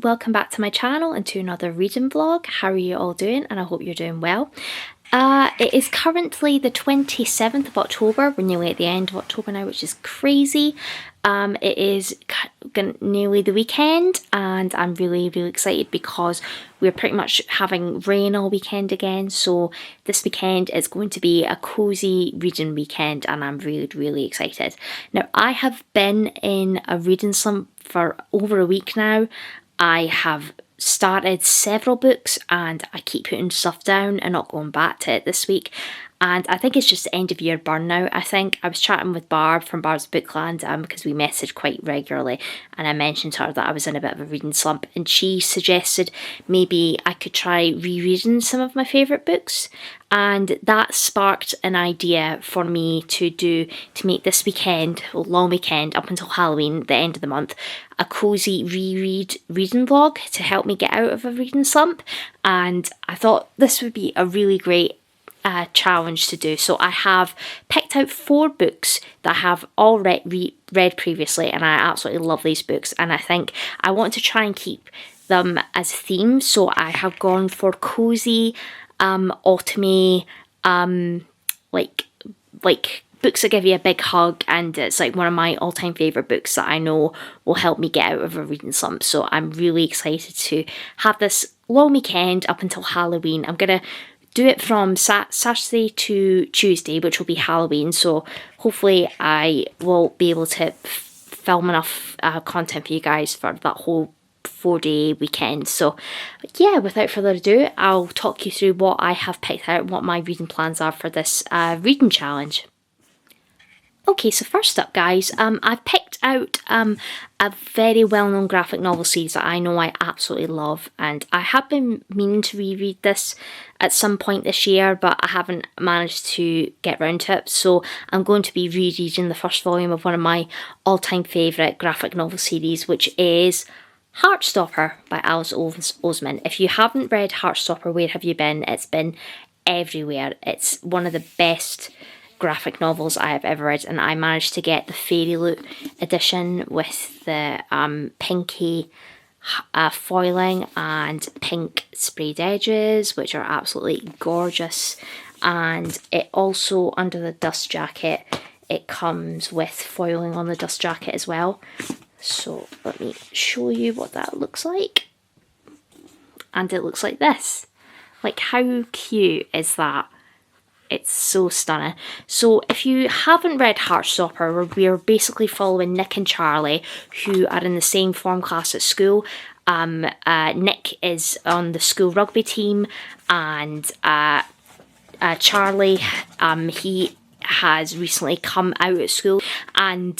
welcome back to my channel and to another reading vlog. How are you all doing? And I hope you're doing well. It is currently the 27th of October. We're nearly at the end of October now, which is crazy. It is nearly the weekend and I'm really excited because we're pretty much having rain all weekend again. So this weekend is going to be a cozy reading weekend and I'm really excited. Now, I have been in a reading slump for over a week now. I have started several books and I keep putting stuff down and not going back to it this week. And I think it's just the end of year burnout. I think I was chatting with Barb from Barb's Bookland because we message quite regularly, and I mentioned to her that I was in a bit of a reading slump, and she suggested maybe I could try rereading some of my favourite books, and that sparked an idea for me to make this weekend, a long weekend up until Halloween, the end of the month, a cozy reading vlog to help me get out of a reading slump. And I thought this would be a really great challenge to do. So I have picked out 4 books that I have all read previously, and I absolutely love these books, and I think I want to try and keep them as themes. So I have gone for cozy, autumny, like books that give you a big hug, and it's like one of my all-time favourite books that I know will help me get out of a reading slump. So I'm really excited to have this long weekend up until Halloween. I'm gonna do it from Saturday to Tuesday, which will be Halloween, so hopefully I will be able to film enough content for you guys for that whole 4-day weekend. So yeah, without further ado, I'll talk you through what I have picked out, what my reading plans are for this reading challenge. Okay, so first up, guys, I've picked out a very well-known graphic novel series that I know I absolutely love, and I have been meaning to reread this at some point this year, but I haven't managed to get round to it. So I'm going to be rereading the first volume of one of my all-time favourite graphic novel series, which is Heartstopper by Alice Oseman. If you haven't read Heartstopper, where have you been? It's been everywhere. It's one of the best graphic novels I have ever read, and I managed to get the Fairy Loot edition with the pinky foiling and pink sprayed edges, which are absolutely gorgeous. And it also, under the dust jacket, it comes with foiling on the dust jacket as well. So let me show you what that looks like. And it looks like this. Like, how cute is that? It's so stunning. So if you haven't read Heartstopper, we're basically following Nick and Charlie, who are in the same form class at school. Nick is on the school rugby team, and Charlie, he has recently come out of school, and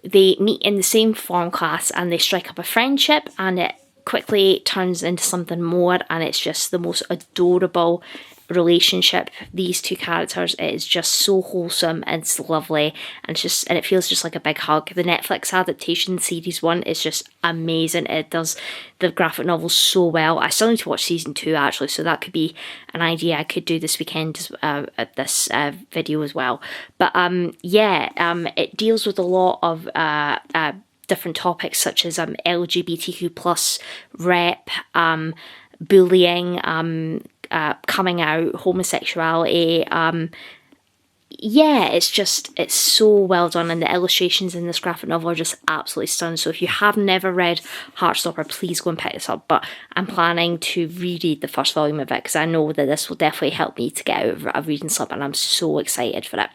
they meet in the same form class and they strike up a friendship, and it quickly turns into something more, and it's just the most adorable relationship. These two characters, it is just so wholesome and it's lovely, and it feels just like a big hug. The Netflix adaptation, series 1, is just amazing. It does the graphic novel so well. I still need to watch season 2 actually, so that could be an idea I could do this weekend at this video as well. But it deals with a lot of different topics such as LGBTQ plus rep, bullying, coming out, homosexuality. It's so well done, and the illustrations in this graphic novel are just absolutely stunning. So if you have never read Heartstopper, please go and pick this up. But I'm planning to reread the first volume of it because I know that this will definitely help me to get out of a reading slump, and I'm so excited for it.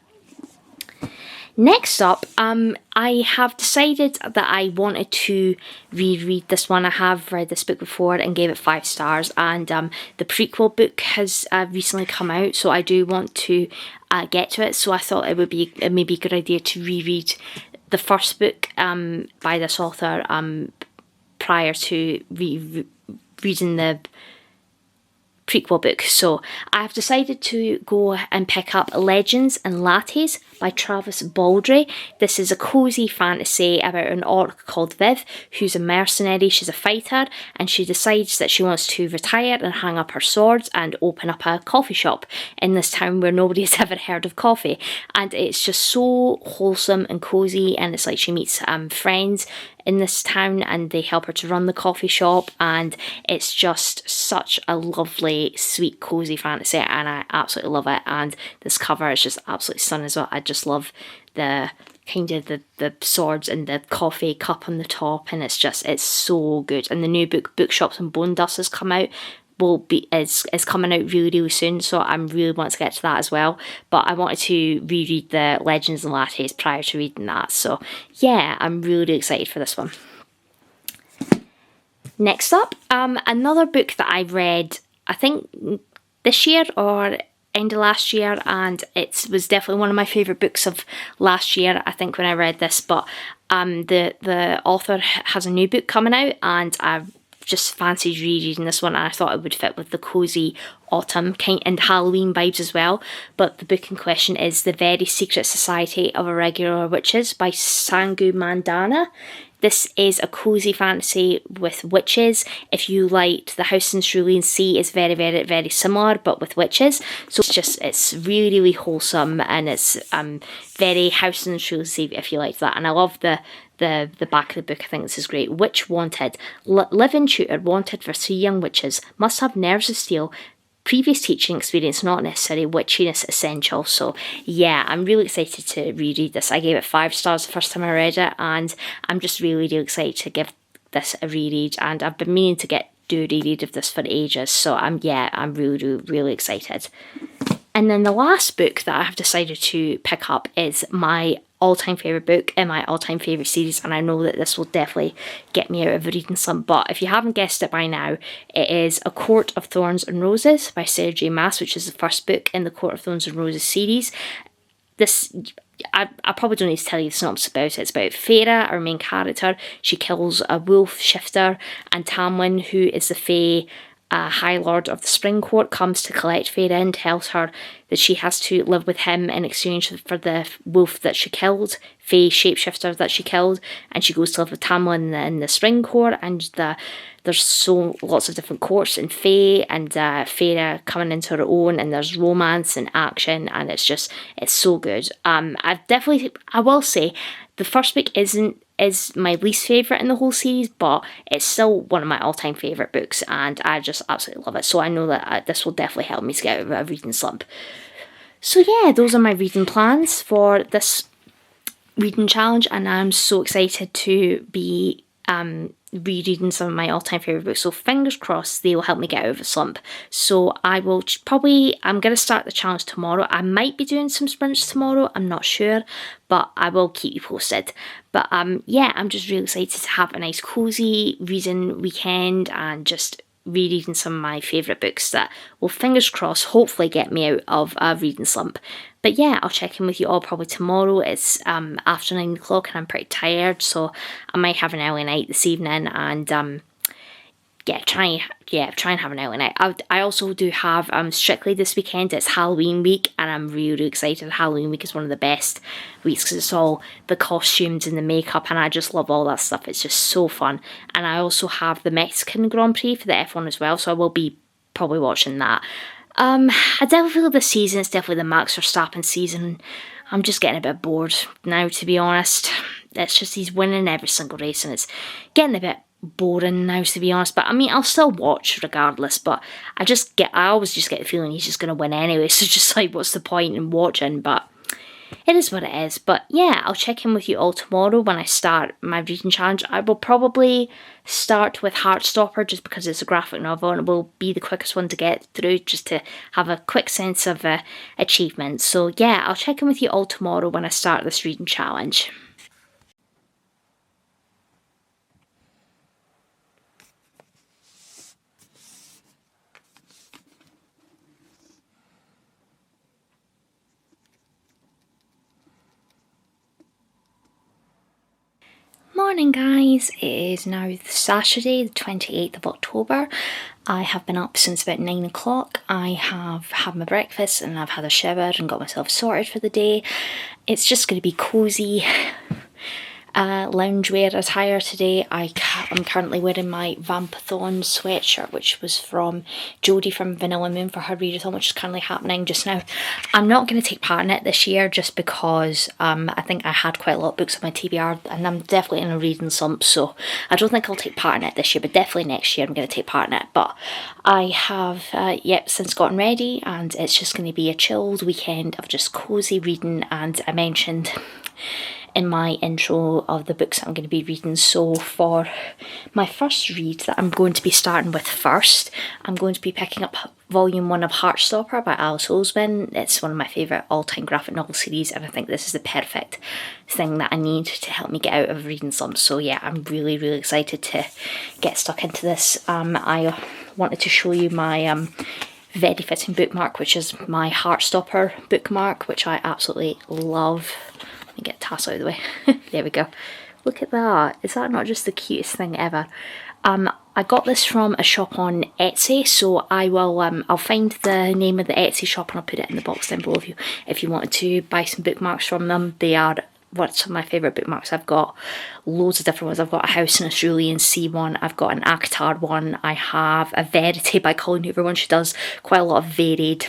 Next up, I have decided that I wanted to reread this one. I have read this book before and gave it 5 stars, and the prequel book has recently come out, so I do want to get to it. So I thought it would be maybe a good idea to reread the first book by this author prior to reading the prequel book. So I have decided to go and pick up Legends and Lattes by Travis Baldree. This is a cozy fantasy about an orc called Viv, who's a mercenary. She's a fighter, and she decides that she wants to retire and hang up her swords and open up a coffee shop in this town where nobody has ever heard of coffee. And it's just so wholesome and cozy, and it's like she meets friends in this town, and they help her to run the coffee shop, and it's just such a lovely, sweet, cozy fantasy, and I absolutely love it. And this cover is just absolutely stunning as well. I just love the kind of the swords and the coffee cup on the top, and it's so good. And the new book, Bookshops and Bone Dust, has come out. Is coming out really soon, so I'm really want to get to that as well. But I wanted to reread the Legends and Lattes prior to reading that, so yeah, I'm really excited for this one. Next up, another book that I read, I think this year or end of last year, and it was definitely one of my favourite books of last year, I think, when I read this. But the author has a new book coming out, and I've just fancied rereading this one, and I thought it would fit with the cosy autumn kind and Halloween vibes as well. But the book in question is The Very Secret Society of Irregular Witches by Sangu Mandana. This is a cosy fantasy with witches. If you liked The House in Cerulean Sea, it's very, very, very similar, but with witches. So it's really wholesome, and it's very House in Cerulean Sea if you liked that. And I love the back of the book. I think this is great. Witch wanted. Live-in tutor wanted for 3 young witches. Must have nerves of steel. Previous teaching experience not necessary, witchiness essential. So yeah, I'm really excited to reread this. I gave it 5 stars the first time I read it, and I'm just really excited to give this a reread, and I've been meaning to do a reread of this for ages, so I'm really excited. And then the last book that I have decided to pick up is my all-time favourite book in my all-time favourite series, and I know that this will definitely get me out of a reading slump, but if you haven't guessed it by now, it is A Court of Thorns and Roses by Sarah J Maas, which is the first book in the Court of Thorns and Roses series. This, I probably don't need to tell you the synopsis about it. It's about Feyre, our main character. She kills a wolf shifter, and Tamlin, who is the Fae High Lord of the Spring Court, comes to collect Feyre and tells her that she has to live with him in exchange for the wolf that she killed, Fae shapeshifter that she killed, and she goes to live with Tamlin in the Spring Court, and there's so lots of different courts in Fae, and Feyre coming into her own, and there's romance and action, and it's so good. I will say the first book is my least favourite in the whole series, but it's still one of my all-time favourite books, and I just absolutely love it. So I know that this will definitely help me to get out of a reading slump. So yeah, those are my reading plans for this reading challenge, and I'm so excited to be rereading some of my all-time favourite books, so fingers crossed they will help me get out of a slump. So I'm going to start the challenge tomorrow. I might be doing some sprints tomorrow, I'm not sure, but I will keep you posted. But yeah, I'm just really excited to have a nice cosy reading weekend and just rereading some of my favourite books that will, fingers crossed, hopefully get me out of a reading slump. But yeah, I'll check in with you all probably tomorrow. It's after 9 o'clock and I'm pretty tired, so I might have an early night this evening, and try and have an early night. I also do have Strictly this weekend. It's Halloween week, and I'm really excited. Halloween week is one of the best weeks because it's all the costumes and the makeup, and I just love all that stuff. It's just so fun. And I also have the Mexican Grand Prix for the F1 as well, so I will be probably watching that. I definitely feel this season is definitely the Max Verstappen season. I'm just getting a bit bored now, to be honest. It's just he's winning every single race, and it's getting a bit boring now, to be honest. But I mean, I'll still watch regardless, but I always just get the feeling he's just going to win anyway, so just like, what's the point in watching? But it is what it is. But yeah, I'll check in with you all tomorrow when I start my reading challenge. I will probably start with Heartstopper just because it's a graphic novel and it will be the quickest one to get through, just to have a quick sense of achievement. So yeah, I'll check in with you all tomorrow when I start this reading challenge. Morning guys, it is now Saturday the 28th of October. I have been up since about 9 o'clock. I have had my breakfast and I've had a shower and got myself sorted for the day. It's just going to be cosy. loungewear attire today. I'm currently wearing my Vampathon sweatshirt, which was from Jodie from Vanilla Moon for her readathon, which is currently happening just now. I'm not going to take part in it this year just because I think I had quite a lot of books on my TBR and I'm definitely in a reading slump, so I don't think I'll take part in it this year, but definitely next year I'm going to take part in it. But I have since gotten ready, and it's just going to be a chilled weekend of just cosy reading. And I mentioned in my intro of the books that I'm going to be reading. So for my first read that I'm going to be starting with first, I'm going to be picking up volume 1 of Heartstopper by Alice Oseman. It's one of my favourite all-time graphic novel series, and I think this is the perfect thing that I need to help me get out of reading slumps. So yeah, I'm really excited to get stuck into this. I wanted to show you my very fitting bookmark, which is my Heartstopper bookmark, which I absolutely love. Let me get a tassel out of the way. There we go. Look at that. Is that not just the cutest thing ever? I got this from a shop on Etsy, so I will I'll find the name of the Etsy shop and I'll put it in the box down below if you wanted to buy some bookmarks from them. They are some of my favourite bookmarks. I've got loads of different ones. I've got a House in a Cerulean Sea one, I've got an Akatard one, I have a Verity by Colleen Hoover one. She does quite a lot of varied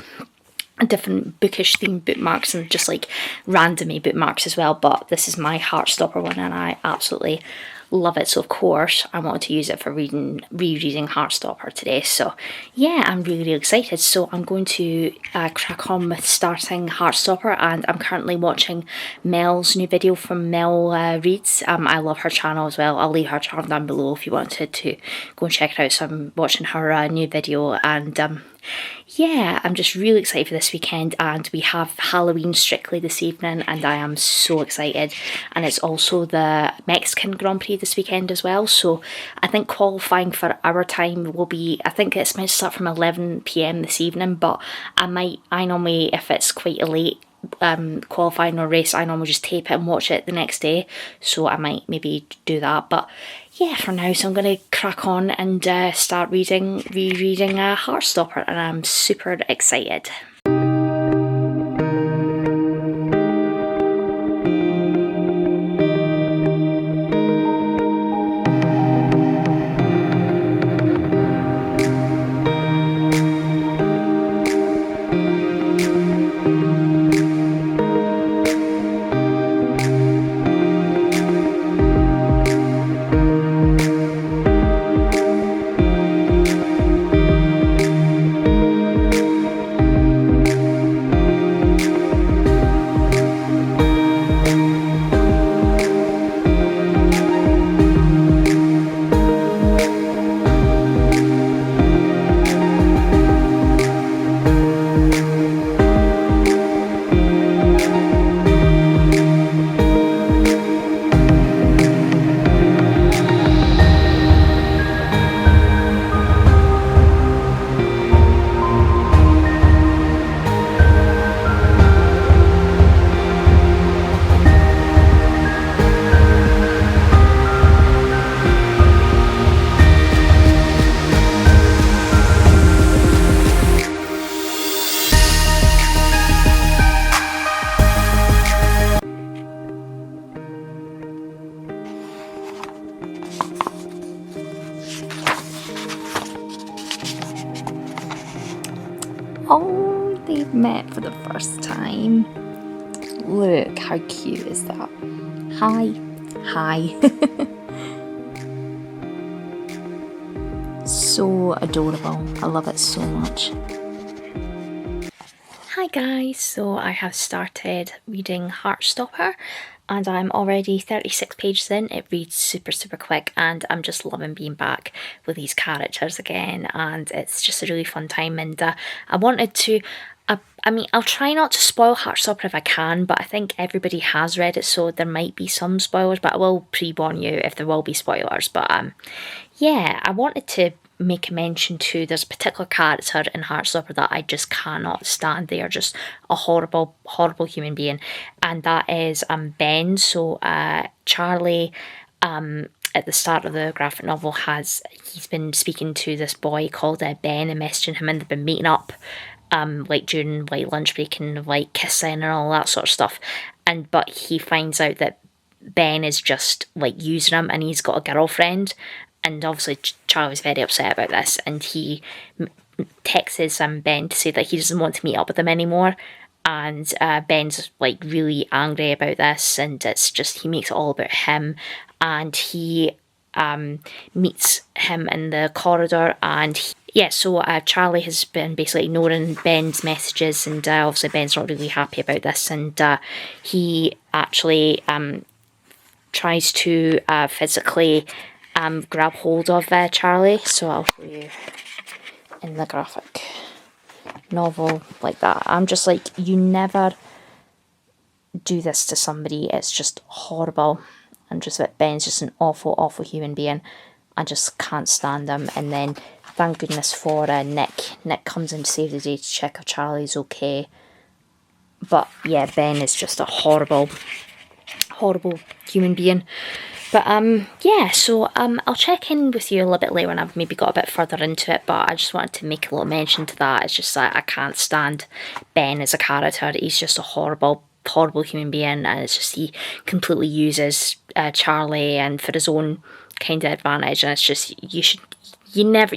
different bookish themed bookmarks and just like randomy bookmarks as well, but this is my Heartstopper one and I absolutely love it. So of course I wanted to use it for rereading Heartstopper today. So yeah, I'm really excited. So I'm going to crack on with starting Heartstopper, and I'm currently watching Mel's new video from Mel Reads. I love her channel as well. I'll leave her channel down below if you wanted to go and check it out. So I'm watching her new video, and yeah, I'm just really excited for this weekend, and we have Halloween Strictly this evening and I am so excited. And it's also the Mexican Grand Prix this weekend as well, so I think qualifying for our time will be, I think it's meant to start from 11 PM this evening, but I normally, if it's quite a late qualifying or race, I normally just tape it and watch it the next day, so I might maybe do that. But yeah, for now, so I'm going to crack on and start rereading Heartstopper, and I'm super excited. Oh, they've met for the first time. Look, how cute is that? Hi. Hi. So adorable. I love it so much. Hi guys, so I have started reading Heartstopper and I'm already 36 pages in. It reads super quick and I'm just loving being back with these characters again, and it's just a really fun time. And I wanted to, I mean, I'll try not to spoil Heartstopper if I can, but I think everybody has read it, so there might be some spoilers, but I will pre-warn you if there will be spoilers. But yeah, I wanted to make a mention to, there's a particular character in Heartstopper that I just cannot stand. They are just a horrible human being, and that is Ben. So Charlie, at the start of the graphic novel, he's been speaking to this boy called Ben and messaging him, and they've been meeting up like during like lunch break and like kissing and all that sort of stuff. But he finds out that Ben is just like using him, and he's got a girlfriend. And obviously Charlie's very upset about this, and he texts Ben to say that he doesn't want to meet up with him anymore. And Ben's like really angry about this, and it's just, he makes it all about him. And he meets him in the corridor, and so Charlie has been basically ignoring Ben's messages, and obviously Ben's not really happy about this, and he actually tries to physically grab hold of Charlie. So I'll show you in the graphic novel like that. I'm just like, you never do this to somebody. It's just horrible. And just that Ben's just an awful, awful human being. I just can't stand him. And then thank goodness for Nick. Nick comes in to save the day to check if Charlie's okay. But yeah, Ben is just a horrible, horrible human being. But so I'll check in with you a little bit later when I've maybe got a bit further into it, but I just wanted to make a little mention to that. It's just that I can't stand Ben as a character. He's just a horrible, horrible human being, and it's just, he completely uses Charlie and for his own kind of advantage, and it's just, you never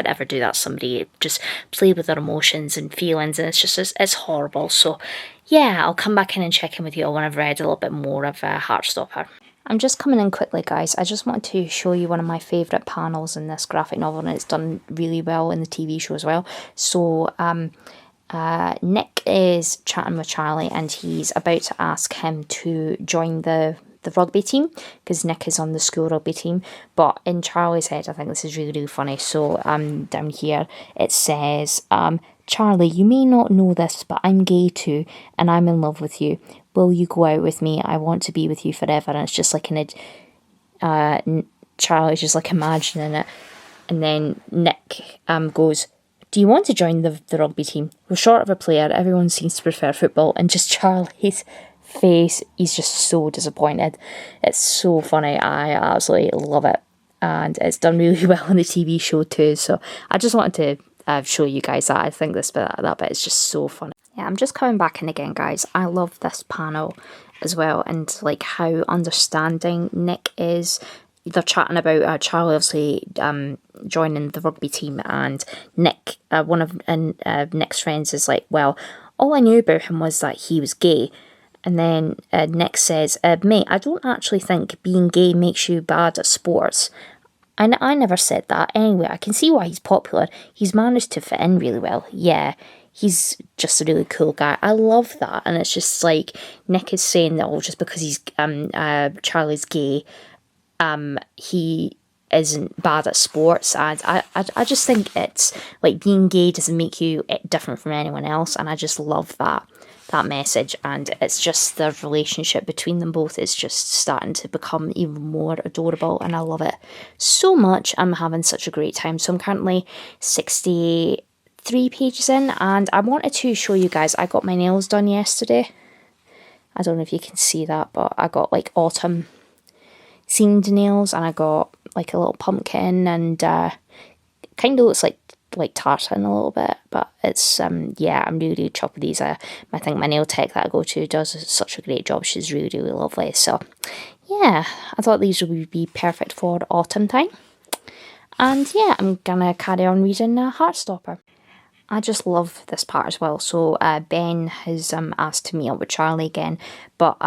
ever do that to somebody. Just play with their emotions and feelings, and it's just, it's horrible. So yeah, I'll come back in and check in with you all when I've read a little bit more of Heartstopper. I'm just coming in quickly, guys. I just wanted to show you one of my favourite panels in this graphic novel, and it's done really well in the TV show as well. So Nick is chatting with Charlie, and he's about to ask him to join the rugby team, because Nick is on the school rugby team. But in Charlie's head, I think this is really, really funny. So down here it says, Charlie, you may not know this, but I'm gay too, and I'm in love with you. Will you go out with me? I want to be with you forever. And it's just like Charlie's just like imagining it. And then Nick goes, do you want to join the rugby team? We're short of a player. Everyone seems to prefer football. And just Charlie's face, he's just so disappointed. It's so funny. I absolutely love it. And it's done really well on the TV show too. So I just wanted to show you guys that. I think that bit is just so funny. Yeah, I'm just coming back in again, guys. I love this panel as well, and like how understanding Nick is. They're chatting about Charlie obviously joining the rugby team, and Nick, one of Nick's friends, is like, well, all I knew about him was that he was gay. And then Nick says, mate, I don't actually think being gay makes you bad at sports. I never said that. Anyway, I can see why he's popular. He's managed to fit in really well. Yeah, he's just a really cool guy. I love that. And it's just like, Nick is saying that, just because he's Charlie's gay, he isn't bad at sports. And I just think it's like, being gay doesn't make you different from anyone else. And I just love that message, and it's just the relationship between them both is just starting to become even more adorable, and I love it so much. I'm having such a great time. So I'm currently 63 pages in, and I wanted to show you guys, I got my nails done yesterday. I don't know if you can see that, but I got like autumn themed nails, and I got like a little pumpkin, and kind of looks like tartan a little bit, but it's yeah, I'm really chuffed with these. I think my nail tech that I go to does such a great job. She's really, really lovely. So yeah, I thought these would be perfect for autumn time. And yeah, I'm gonna carry on reading Heartstopper. I just love this part as well. So Ben has asked to meet up with Charlie again, but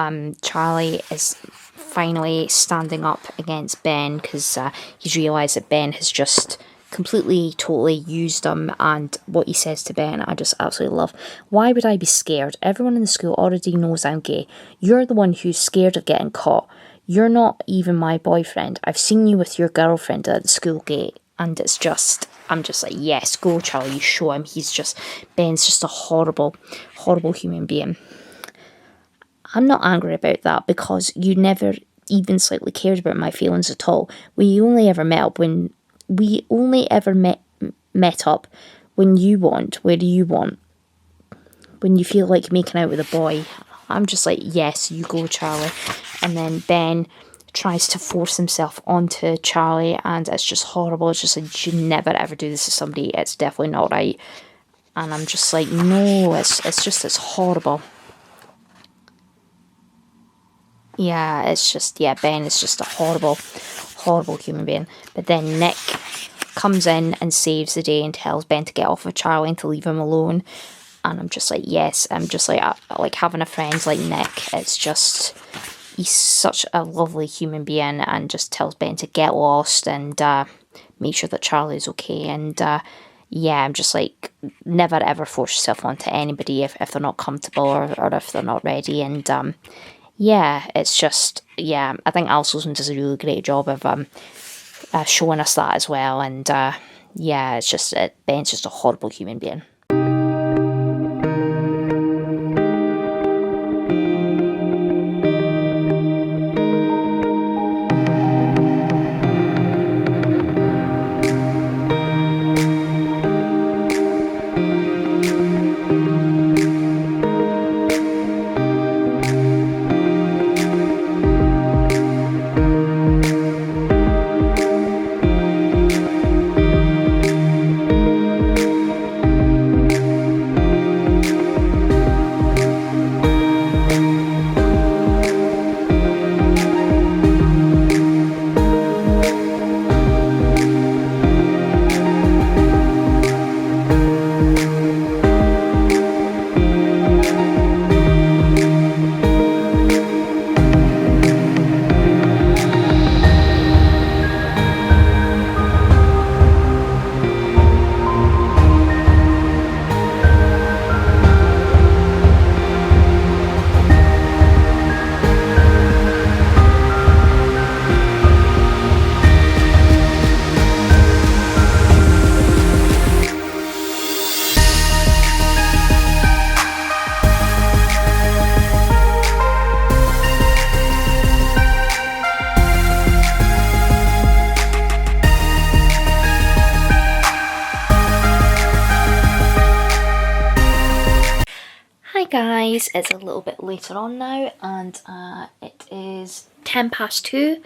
Charlie is finally standing up against Ben, because he's realised that Ben has just completely, totally used him, and what he says to Ben, I just absolutely love. Why would I be scared? Everyone in the school already knows I'm gay. You're the one who's scared of getting caught. You're not even my boyfriend. I've seen you with your girlfriend at the school gate. And it's just, I'm just like, yes, go Charlie, you show him. Ben's just a horrible, horrible human being. I'm not angry about that, because you never even slightly cared about my feelings at all. We only ever met up when you want, where do you want? When you feel like making out with a boy. I'm just like, yes, you go Charlie. And then Ben tries to force himself onto Charlie, and it's just horrible. It's just like, you should never ever do this to somebody. It's definitely not right. And I'm just like, no, it's horrible. Yeah, it's just, yeah, Ben is just a horrible human being. But then Nick comes in and saves the day and tells Ben to get off of Charlie and to leave him alone. And I'm just like, yes, I'm just like having a friend like Nick. It's just, he's such a lovely human being, and just tells Ben to get lost and make sure that Charlie's okay. And yeah, I'm just like, never ever force yourself onto anybody if they're not comfortable or if they're not ready. And yeah, it's just, yeah, I think Al Wilson does a really great job of showing us that as well. And yeah, it's just, Ben's just a horrible human being. Hi guys, it's a little bit later on now, and it is 2:10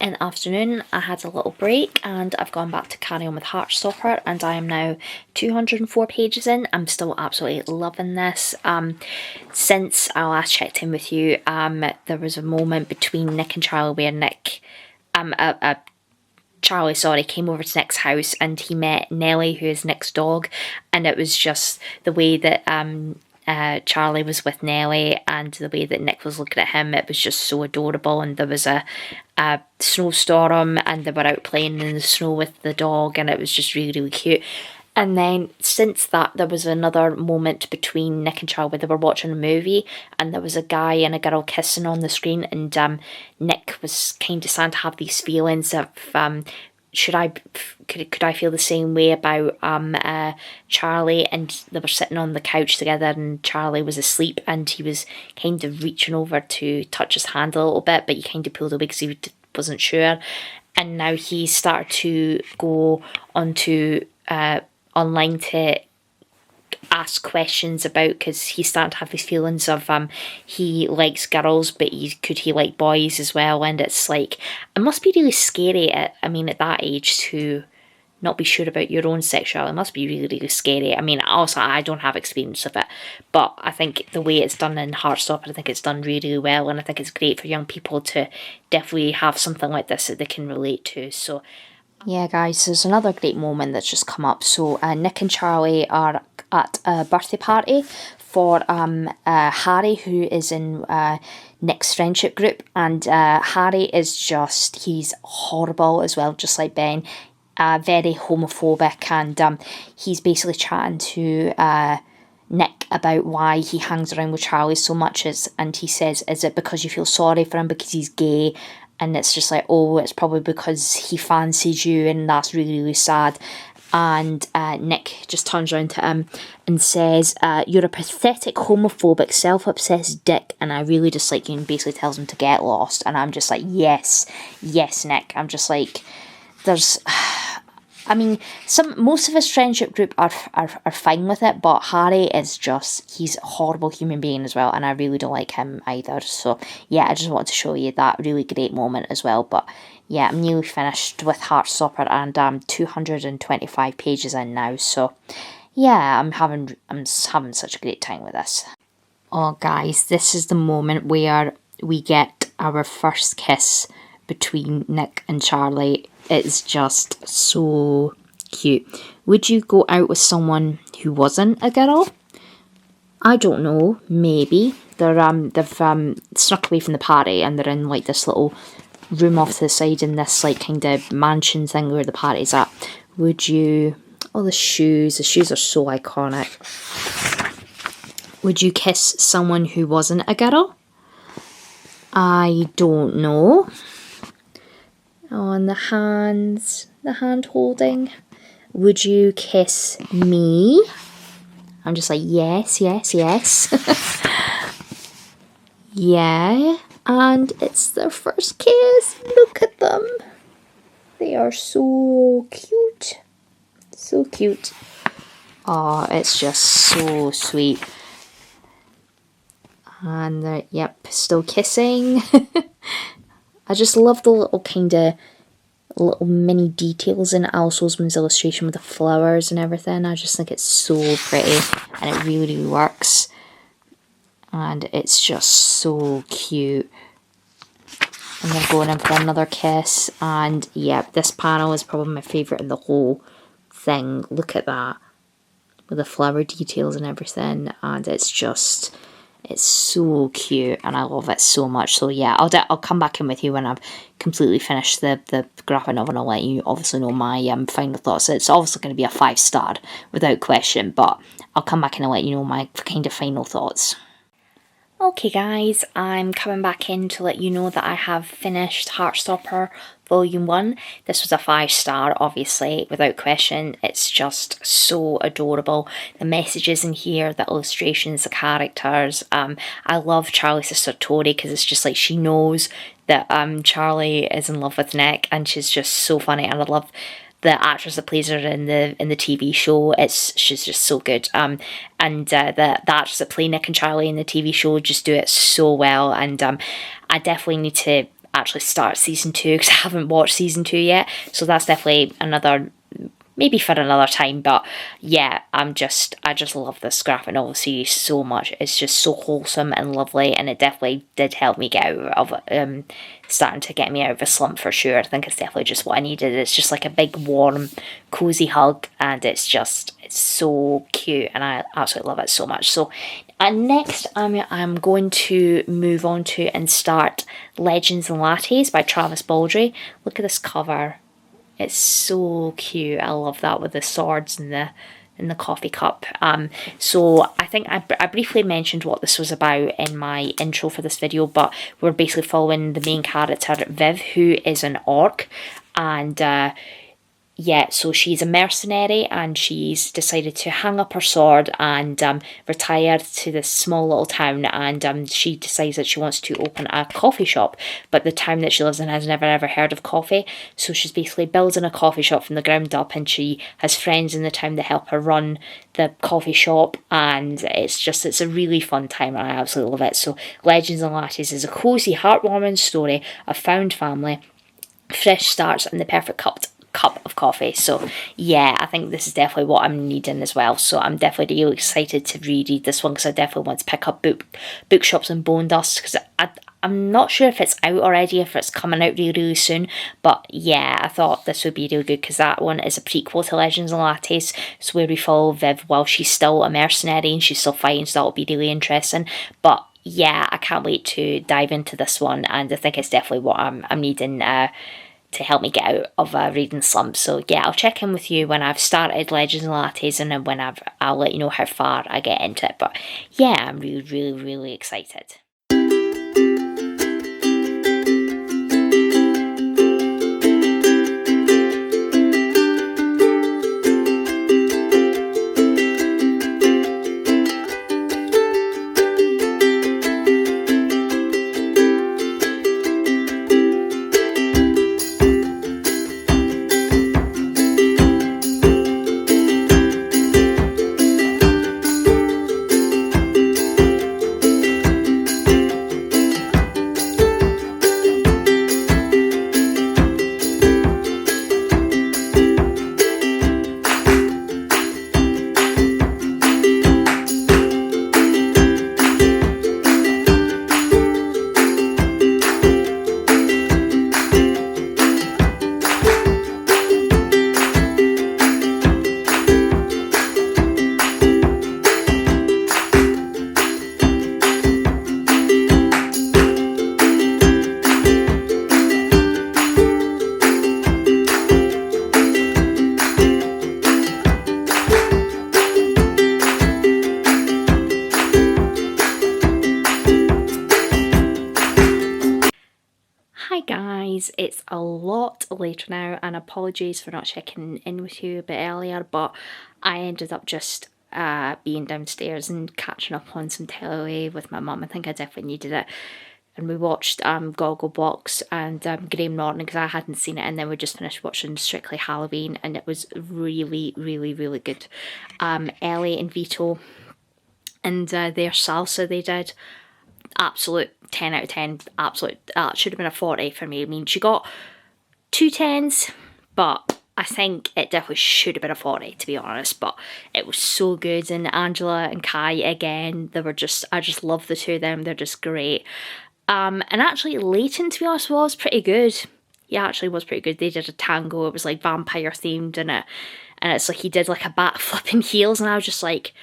in the afternoon. I had a little break and I've gone back to carry on with Heartstopper, and I am now 204 pages in. I'm still absolutely loving this. Since I last checked in with you, there was a moment between Nick and Charlie where Charlie came over to Nick's house and he met Nellie, who is Nick's dog, and it was just the way that Charlie was with Nellie and the way that Nick was looking at him, it was just so adorable. And there was a snowstorm and they were out playing in the snow with the dog, and it was just really, really cute. And then since that, there was another moment between Nick and Charlie where they were watching a movie and there was a guy and a girl kissing on the screen, and Nick was kind of starting to have these feelings of could I feel the same way about Charlie? And they were sitting on the couch together and Charlie was asleep and he was kind of reaching over to touch his hand a little bit, but he kind of pulled away because he wasn't sure. And now he started to go onto online to ask questions about, because he's starting to have these feelings of he likes girls, but could he like boys as well? And it's like, it must be really scary at that age to not be sure about your own sexuality. It must be really, really scary. I mean, also I don't have experience of it, but I think the way it's done in Heartstopper, I think it's done really, really well, and I think it's great for young people to definitely have something like this that they can relate to. So yeah guys, there's another great moment that's just come up. So Nick and Charlie are at a birthday party for Harry, who is in Nick's friendship group, and Harry is just, he's horrible as well, just like Ben, very homophobic, and he's basically chatting to Nick about why he hangs around with Charlie so much, and he says, is it because you feel sorry for him because he's gay? And it's just like, oh, it's probably because he fancies you, and that's really, really sad. And Nick just turns around to him and says, you're a pathetic, homophobic, self-obsessed dick, and I really dislike you, and basically tells him to get lost. And I'm just like, yes, Nick. I'm just like, there's... most of his friendship group are fine with it, but Harry is just, he's a horrible human being as well, and I really don't like him either. So yeah, I just wanted to show you that really great moment as well. But yeah, I'm nearly finished with Heartstopper, and I'm 225 pages in now. So yeah, I'm having such a great time with this. Oh guys, this is the moment where we get our first kiss between Nick and Charlie. It's just so cute. Would you go out with someone who wasn't a girl? I don't know, maybe. They've snuck away from the party and they're in like this little room off to the side in this like kind of mansion thing where the party's at. Would you... Oh, the shoes are so iconic. Would you kiss someone who wasn't a girl? I don't know. Oh, and the hands, the hand holding. Would you kiss me? I'm just like, yes, yes, yes. Yeah, and it's their first kiss. Look at them. They are so cute. So cute. Oh, it's just so sweet. And they're, yep, still kissing. I just love the little kind of little mini details in Alice Oseman's illustration with the flowers and everything. I just think it's so pretty and it really, really works. And it's just so cute. And they're going in for another kiss. And yeah, this panel is probably my favourite in the whole thing. Look at that. With the flower details and everything. And it's just... It's so cute and I love it so much. So yeah, I'll come back in with you when I've completely finished the graphic novel and I'll let you obviously know my final thoughts. It's obviously going to be a 5-star without question, but I'll come back and I'll let you know my kind of final thoughts. Okay guys, I'm coming back in to let you know that I have finished Heartstopper Volume 1. This was a 5-star, obviously, without question. It's just so adorable. The messages in here, the illustrations, the characters. I love Charlie's sister Tori because it's just like she knows that Charlie is in love with Nick and she's just so funny, and I love the actress that plays her in the TV show. She's just so good. And the actress that play Nick and Charlie in the TV show just do it so well. And I definitely need to actually start season 2 because I haven't watched season 2 yet. So that's definitely another, maybe for another time. But yeah, I just love this graphic novel series so much. It's just so wholesome and lovely, and it definitely did help me get out of starting to get me out of a slump for sure. I think it's definitely just what I needed. It's just like a big warm cozy hug, and it's so cute and I absolutely love it so much. So next I'm going to move on to and start Legends and Lattes by Travis Baldree. Look at this cover. It's so cute. I love that with the swords and the coffee cup. So I think I briefly mentioned what this was about in my intro for this video, but we're basically following the main character Viv, who is an orc, and yeah, so she's a mercenary and she's decided to hang up her sword and retire to this small little town, and she decides that she wants to open a coffee shop, but the town that she lives in has never ever heard of coffee, so she's basically building a coffee shop from the ground up, and she has friends in the town that help her run the coffee shop, and it's a really fun time and I absolutely love it. So Legends and Lattes is a cozy, heartwarming story of found family, fresh starts and the perfect cup of coffee. So yeah, I think this is definitely what I'm needing as well. So I'm definitely really excited to reread this one because I definitely want to pick up bookshops and Bone Dust, because I'm not sure if it's out already, if it's coming out really, really soon. But yeah, I thought this would be really good because that one is a prequel to Legends and Lattes. So where we follow Viv while she's still a mercenary and she's still fighting, so that'll be really interesting. But yeah, I can't wait to dive into this one, and I think it's definitely what I'm needing to help me get out of a reading slump. So yeah, I'll check in with you when I've started Legends and Lattes, and then when I'll let you know how far I get into it. But yeah, I'm really, really, really excited. guys, it's a lot later now, and apologies for not checking in with you a bit earlier, but I ended up just being downstairs and catching up on some telly with my mum. I think I definitely needed it. And we watched Gogglebox and Graham Norton, because I hadn't seen it, and then we just finished watching Strictly Halloween, and it was really, really, really good. Ellie and Vito and their salsa they did, absolute 10 out of 10, absolute, should have been a 40 for me. I mean, she got 2 10s, but I think it definitely should have been a 40, to be honest, but it was so good. And Angela and Kai, again, they were just, I just love the two of them, they're just great. And actually Leighton, to be honest, was pretty good. He actually was pretty good. They did a tango, it was like vampire themed in it, and it's like he did like a backflip in heels, and I was just like,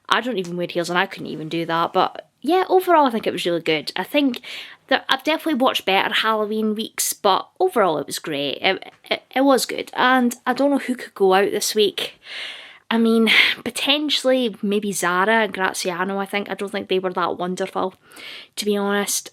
I don't even wear heels and I couldn't even do that. But yeah, overall I think it was really good. I think that I've definitely watched better Halloween weeks, but overall it was great. It was good. And I don't know who could go out this week. I mean, potentially maybe Zara and Graziano. I don't think they were that wonderful, to be honest.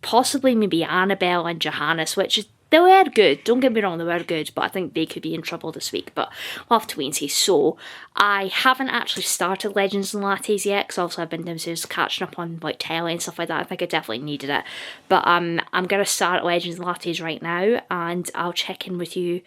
Possibly maybe Annabelle and Johannes, which is, they were good, don't get me wrong, they were good, but I think they could be in trouble this week, but we'll have to wait and see. So, I haven't actually started Legends and Lattes yet, because obviously I've been downstairs catching up on like telly and stuff like that. I think I definitely needed it, but I'm going to start Legends and Lattes right now, and I'll check in with you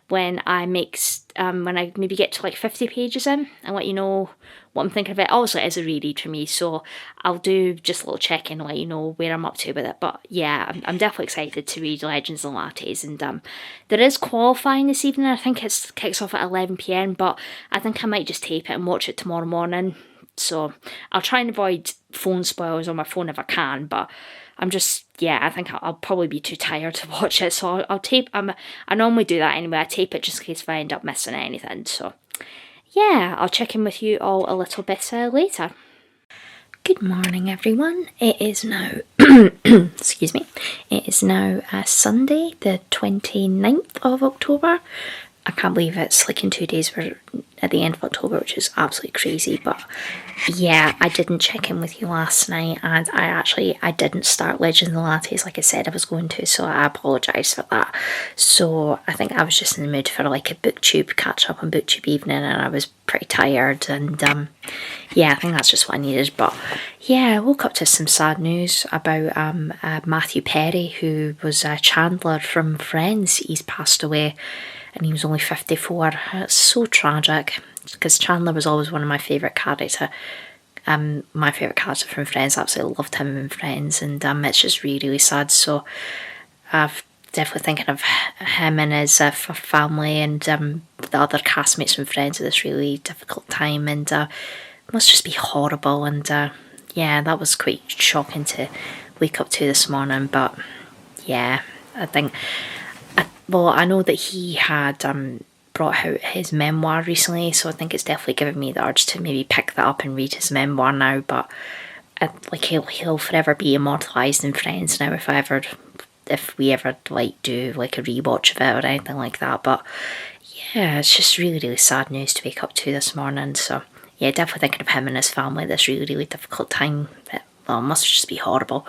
when I when I maybe get to like 50 pages in, and let you know what I'm thinking of it. Also, it is a reread for me, so I'll do just a little check-in and let you know where I'm up to with it. But yeah, I'm definitely excited to read Legends and Lattes, and there is qualifying this evening. I think it kicks off at 11 PM, but I think I might just tape it and watch it tomorrow morning. So I'll try and avoid phone spoilers on my phone if I can, but I'm just, yeah, I think I'll probably be too tired to watch it, so I'll tape. I normally do that anyway. I tape it just in case if I end up missing anything. So yeah, I'll check in with you all a little bit later. Good morning, everyone. It is now, excuse me, it is now Sunday, the 29th of October. I can't believe it's like in 2 days we're at the end of October, which is absolutely crazy. But yeah, I didn't check in with you last night, and I didn't start Legends and Lattes like I said I was going to, so I apologise for that. So I think I was just in the mood for like a booktube catch up on booktube evening, and I was pretty tired, and yeah, I think that's just what I needed. But yeah, I woke up to some sad news about Matthew Perry, who was Chandler from Friends. He's passed away, and he was only 54. It's so tragic, because Chandler was always one of my favourite characters. My favourite character from Friends. Absolutely loved him in Friends, and it's just really, really sad. So I've definitely thinking of him and his family, and the other castmates from Friends at this really difficult time, and it must just be horrible. And yeah, that was quite shocking to wake up to this morning. But yeah, I think, well, I know that he had brought out his memoir recently, so I think it's definitely given me the urge to maybe pick that up and read his memoir now. But like he'll forever be immortalised in Friends now if we ever like do like a rewatch of it or anything like that. But yeah, it's just really, really sad news to wake up to this morning. So yeah, definitely thinking of him and his family this really, really difficult time. Well, it must just be horrible.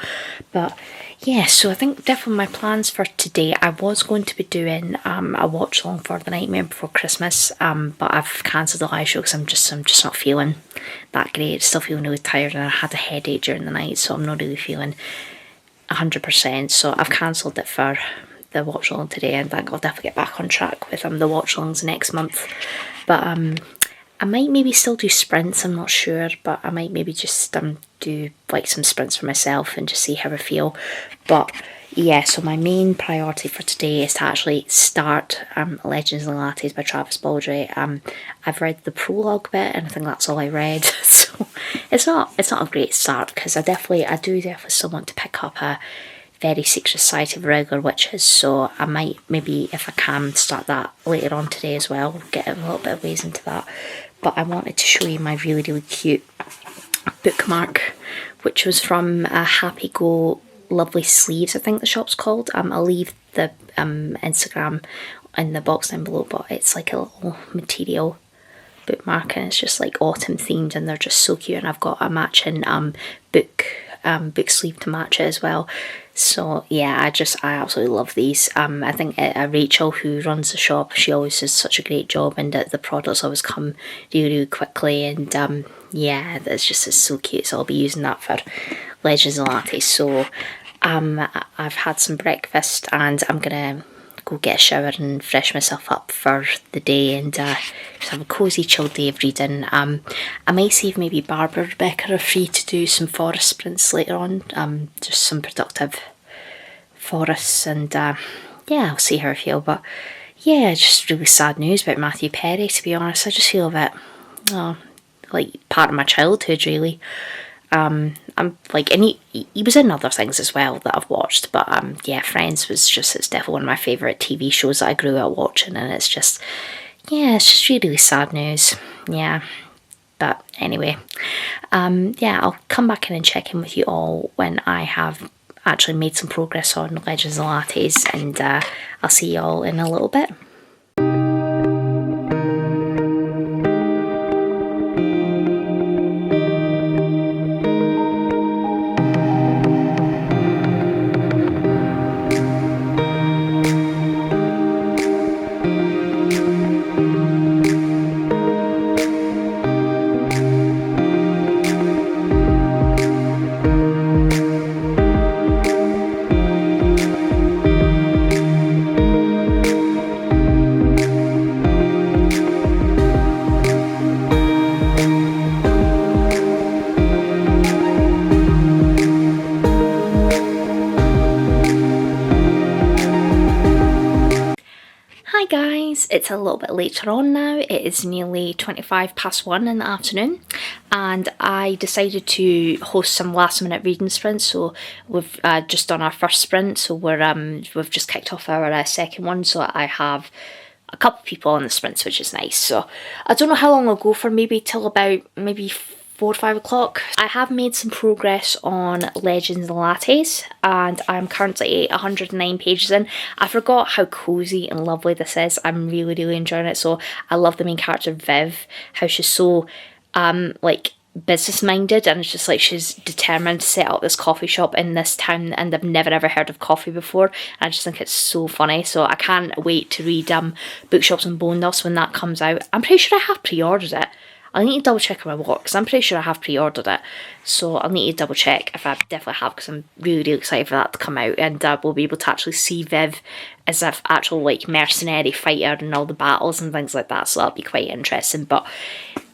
But yeah, so I think definitely my plans for today, I was going to be doing a watch along for The Nightmare Before Christmas, but I've cancelled the live show because I'm just not feeling that great. Still feeling really tired, and I had a headache during the night, so I'm not really feeling 100%. So I've cancelled it for the watch along today, and I think I'll definitely get back on track with the watch alongs next month. But I might maybe still do sprints, I'm not sure, but I might maybe just do like some sprints for myself and just see how I feel. But yeah, so my main priority for today is to actually start Legends and Lattes by Travis Baldry. I've read the prologue bit, and I think that's all I read. So it's not a great start, because I do definitely still want to pick up a Very Secret Society of Regular Witches, so I might maybe, if I can, start that later on today as well, get a little bit of ways into that. But I wanted to show you my really, really cute bookmark, which was from Happy Go Lovely Sleeves, I think the shop's called. I'll leave the Instagram in the box down below, but it's like a little material bookmark, and it's just like autumn themed, and they're just so cute. And I've got a matching book book sleeve to match it as well. So yeah, I absolutely love these. I think Rachel, who runs the shop, she always does such a great job, and the products always come really quickly. And yeah, it's so cute. So I'll be using that for Legends and Lattes. So I've had some breakfast, and I'm gonna go get a shower and fresh myself up for the day, and just have a cosy chilled day of reading. I might see if maybe Barbara or Rebecca are free to do some forest sprints later on, just some productive forests, and yeah, I'll see how I feel. But yeah, just really sad news about Matthew Perry, to be honest. I just feel a bit, like part of my childhood really. I'm like, and he was in other things as well that I've watched, but yeah, Friends was just, it's definitely one of my favourite TV shows that I grew up watching, and it's just, yeah, it's just really sad news, yeah. But anyway, yeah, I'll come back in and check in with you all when I have actually made some progress on Legends and Lattes, and I'll see you all in a little bit. Hi guys, it's a little bit later on now. It is nearly 1:25 in the afternoon, and I decided to host some last minute reading sprints. So we've just done our first sprint, so we've just kicked off our second one, so I have a couple of people on the sprints, which is nice. So I don't know how long I'll go for, maybe till about maybe 4 or 5 o'clock. I have made some progress on Legends and Lattes, and I'm currently 109 pages in. I forgot how cosy and lovely this is. I'm really enjoying it. So I love the main character Viv, how she's so like business minded, and it's just like she's determined to set up this coffee shop in this town, and I've never ever heard of coffee before, and I just think it's so funny. So I can't wait to read Bookshops and Bone Dust when that comes out. I'm pretty sure I have pre-ordered it. I'll need to double check on my watch, because I'm pretty sure I have pre-ordered it. So I'll need to double check if I definitely have, because I'm really excited for that to come out, and we'll be able to actually see Viv as an actual like mercenary fighter and all the battles and things like that. So that'll be quite interesting. But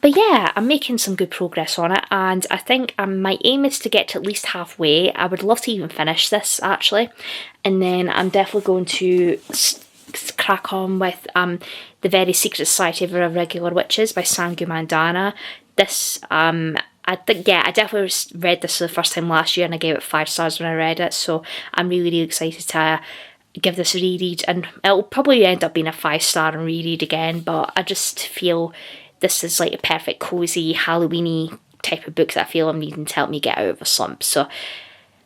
yeah, I'm making some good progress on it, and I think my aim is to get to at least halfway. I would love to even finish this actually, and then I'm definitely going to crack on with The Very Secret Society of Irregular Witches by Sangu Mandana. This I think, yeah, I definitely read this for the first time last year, and I gave it 5 stars when I read it, so I'm really excited to give this a reread, and it'll probably end up being a 5-star and reread again. But I just feel this is like a perfect cozy Halloweeny type of book that I feel I'm needing to help me get out of a slump. So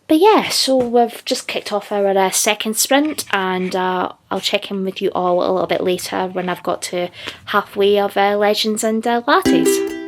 but yeah, so we've just kicked off our second sprint, and I'll check in with you all a little bit later when I've got to halfway of Legends and Lattes.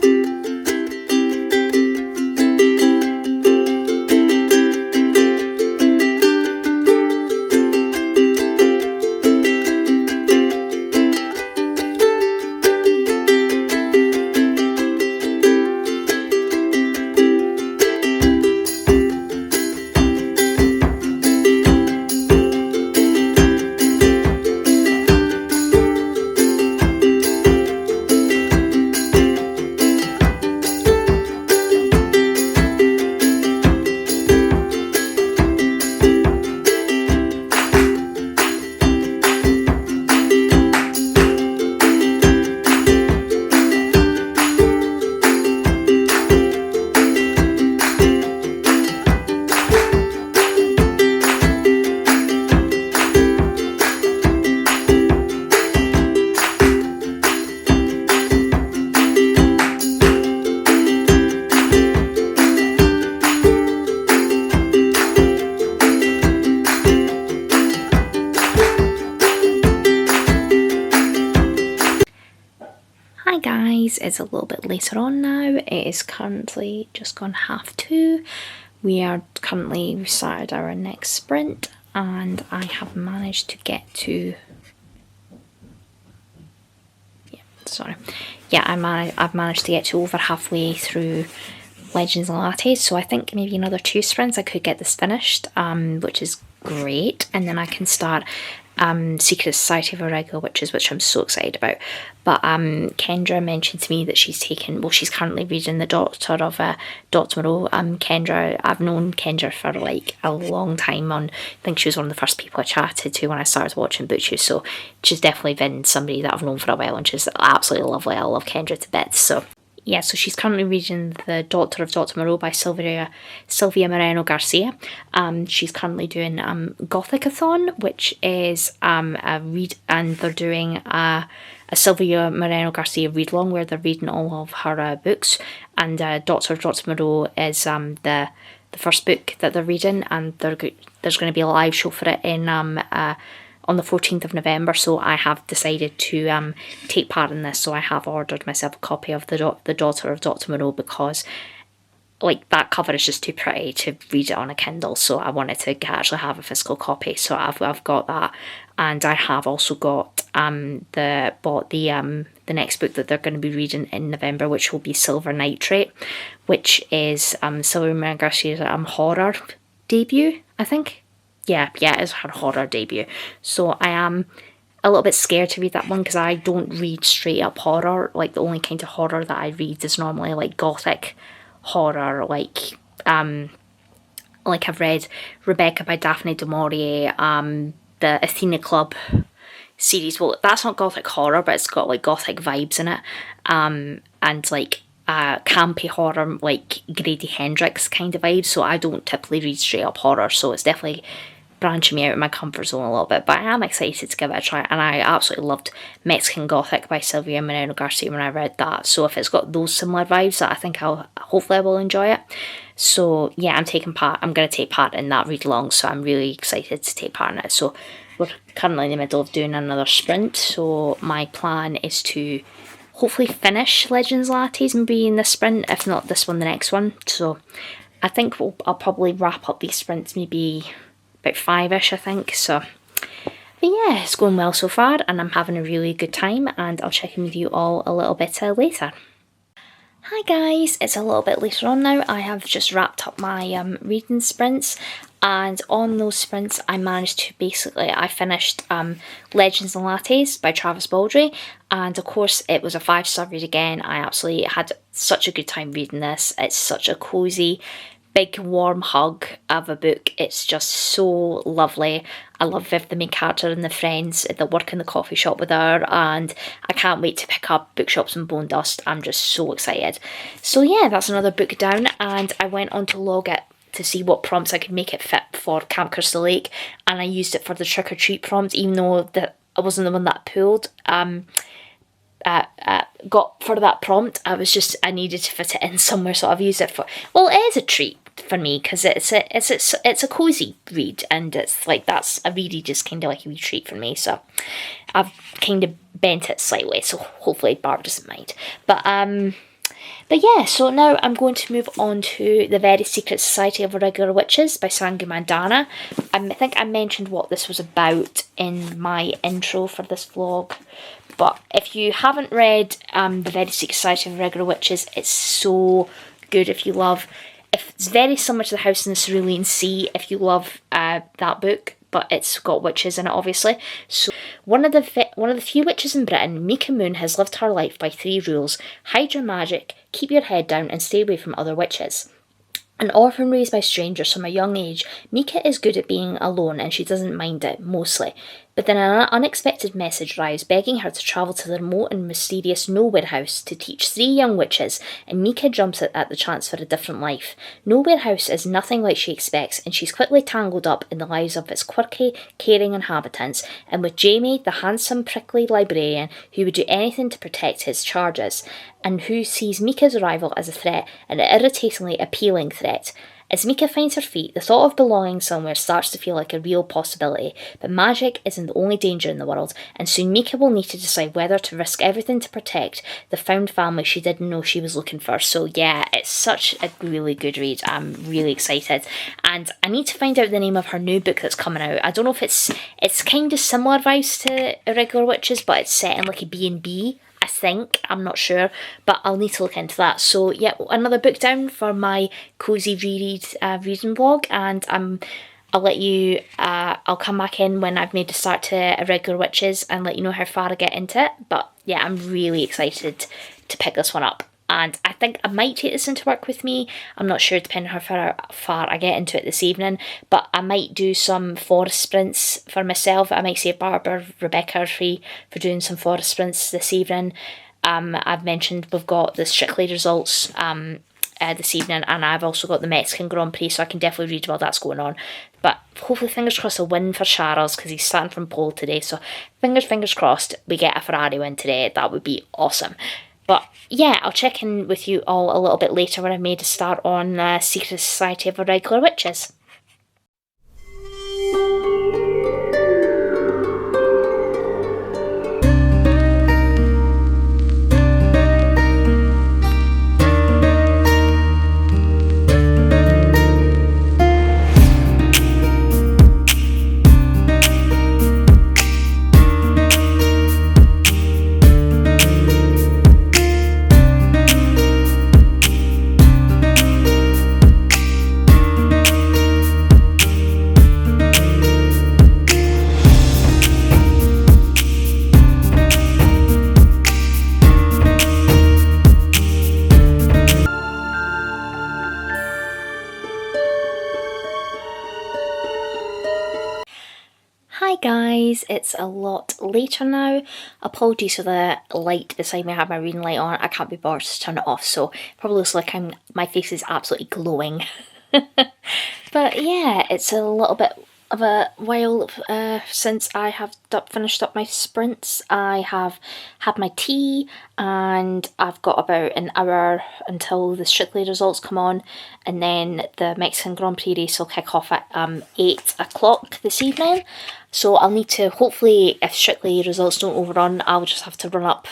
Hi guys, it's a little bit later on now. It is currently just gone 2:30, We started our next sprint, and I have managed to get to... I've managed to get to over halfway through Legends and Lattes, so I think maybe another 2 sprints I could get this finished, which is great, and then I can start Secret Society of Irregular Witches, which I'm so excited about. But Kendra mentioned to me that she's currently reading The Daughter of Dr. Moreau. Kendra, I've known Kendra for like a long time. I think she was one of the first people I chatted to when I started watching BookTube, so she's definitely been somebody that I've known for a while, and she's absolutely lovely. I love Kendra to bits, so... Yeah, so she's currently reading The Daughter of Dr. Moreau by Sylvia Moreno Garcia. She's currently doing Gothicathon, which is a read, and they're doing a Sylvia Moreno Garcia read-along where they're reading all of her books, and Daughter of Dr. Moreau is the first book that they're reading, and there's going to be a live show for it in on the 14th of November, so I have decided to take part in this. So I have ordered myself a copy of the Daughter of Dr. Moreau, because like that cover is just too pretty to read it on a Kindle, so I wanted to actually have a physical copy. So I've got that, and I have also got the next book that they're going to be reading in November, which will be Silver Nitrate, which is Sylvia Moreno Garcia's horror debut, I think. Yeah, it's her horror debut. So I am a little bit scared to read that one, because I don't read straight up horror. Like, the only kind of horror that I read is normally like gothic horror, like I've read Rebecca by Daphne du Maurier, the Athena Club series. Well, that's not gothic horror, but it's got like gothic vibes in it, and like campy horror, like Grady Hendrix kind of vibes. So I don't typically read straight up horror, so it's definitely branching me out of my comfort zone a little bit, but I am excited to give it a try. And I absolutely loved Mexican Gothic by Sylvia Moreno Garcia when I read that, so if it's got those similar vibes, that I think hopefully I will enjoy it. So yeah, I'm going to take part in that read along, so I'm really excited to take part in it. So we're currently in the middle of doing another sprint, so my plan is to hopefully finish Legends Lattes maybe in this sprint, if not this one, the next one. So I think I'll probably wrap up these sprints maybe about 5-ish, I think. So, but yeah, it's going well so far, and I'm having a really good time, and I'll check in with you all a little bit later. Hi guys, it's a little bit later on now. I have just wrapped up my reading sprints, and on those sprints I managed to I finished Legends and Lattes by Travis Baldree, and of course it was a 5-star read again. I absolutely had such a good time reading this. It's such a cosy, big warm hug of a book. It's just so lovely. I love Viv, the main character, and the friends that work in the coffee shop with her, and I can't wait to pick up Bookshops and Bone Dust. I'm just so excited. So yeah, that's another book down, and I went on to log it to see what prompts I could make it fit for Camp Crystal Lake, and I used it for the trick or treat prompt, even though I wasn't the one that pulled got for that prompt. I needed to fit it in somewhere, so I've used it for, well, it is a treat for me, because it's a cozy read, and it's like, that's a really just kind of like a wee treat for me. So I've kind of bent it slightly, so hopefully Barb doesn't mind. But yeah, so now I'm going to move on to The Very Secret Society of Irregular Witches by Sangu Mandana. I think I mentioned what this was about in my intro for this vlog, but if you haven't read The Very Secret Society of Irregular Witches, it's so good. It's very similar to The House in the Cerulean Sea, if you love that book, but it's got witches in it, obviously. So one of the few witches in Britain, Mika Moon has lived her life by 3 rules: hide your magic, keep your head down, and stay away from other witches. An orphan raised by strangers from a young age, Mika is good at being alone, and she doesn't mind it, mostly. But then an unexpected message arrives, begging her to travel to the remote and mysterious Nowhere House to teach 3 young witches, and Mika jumps at the chance for a different life. Nowhere House is nothing like she expects, and she's quickly tangled up in the lives of its quirky, caring inhabitants, and with Jamie, the handsome, prickly librarian who would do anything to protect his charges, and who sees Mika's arrival as a threat, an irritatingly appealing threat. As Mika finds her feet, the thought of belonging somewhere starts to feel like a real possibility, but magic isn't the only danger in the world, and soon Mika will need to decide whether to risk everything to protect the found family she didn't know she was looking for. So yeah, it's such a really good read. I'm really excited, and I need to find out the name of her new book that's coming out. I don't know if it's kind of similar vibes to Irregular Witches, but it's set in like a B&B, I think. I'm not sure, but I'll need to look into that. So yeah, another book down for my Cosy Reread reading vlog, and I'll let you, I'll come back in when I've made a start to Irregular Witches and let you know how far I get into it. But yeah, I'm really excited to pick this one up. And I think I might take this into work with me. I'm not sure, depending on how far I get into it this evening. But I might do some forest sprints for myself. I might see if Barbara, Rebecca are free for doing some forest sprints this evening. I've mentioned we've got the Strictly results this evening, and I've also got the Mexican Grand Prix, so I can definitely read while that's going on. But hopefully, fingers crossed, a win for Charles, because he's starting from pole today. So fingers crossed we get a Ferrari win today. That would be awesome. But yeah, I'll check in with you all a little bit later when I've made a start on Secret Society of Irregular Witches. Hi guys, it's a lot later now. Apologies for the light beside me. I have my reading light on. I can't be bothered to turn it off, so probably looks like my face is absolutely glowing. But yeah, it's a little bit of a while since I have finished up my sprints. I have had my tea, and I've got about an hour until the Strictly results come on, and then the Mexican Grand Prix race will kick off at 8 o'clock this evening. So I'll need to, hopefully, if Strictly results don't overrun, I'll just have to run up.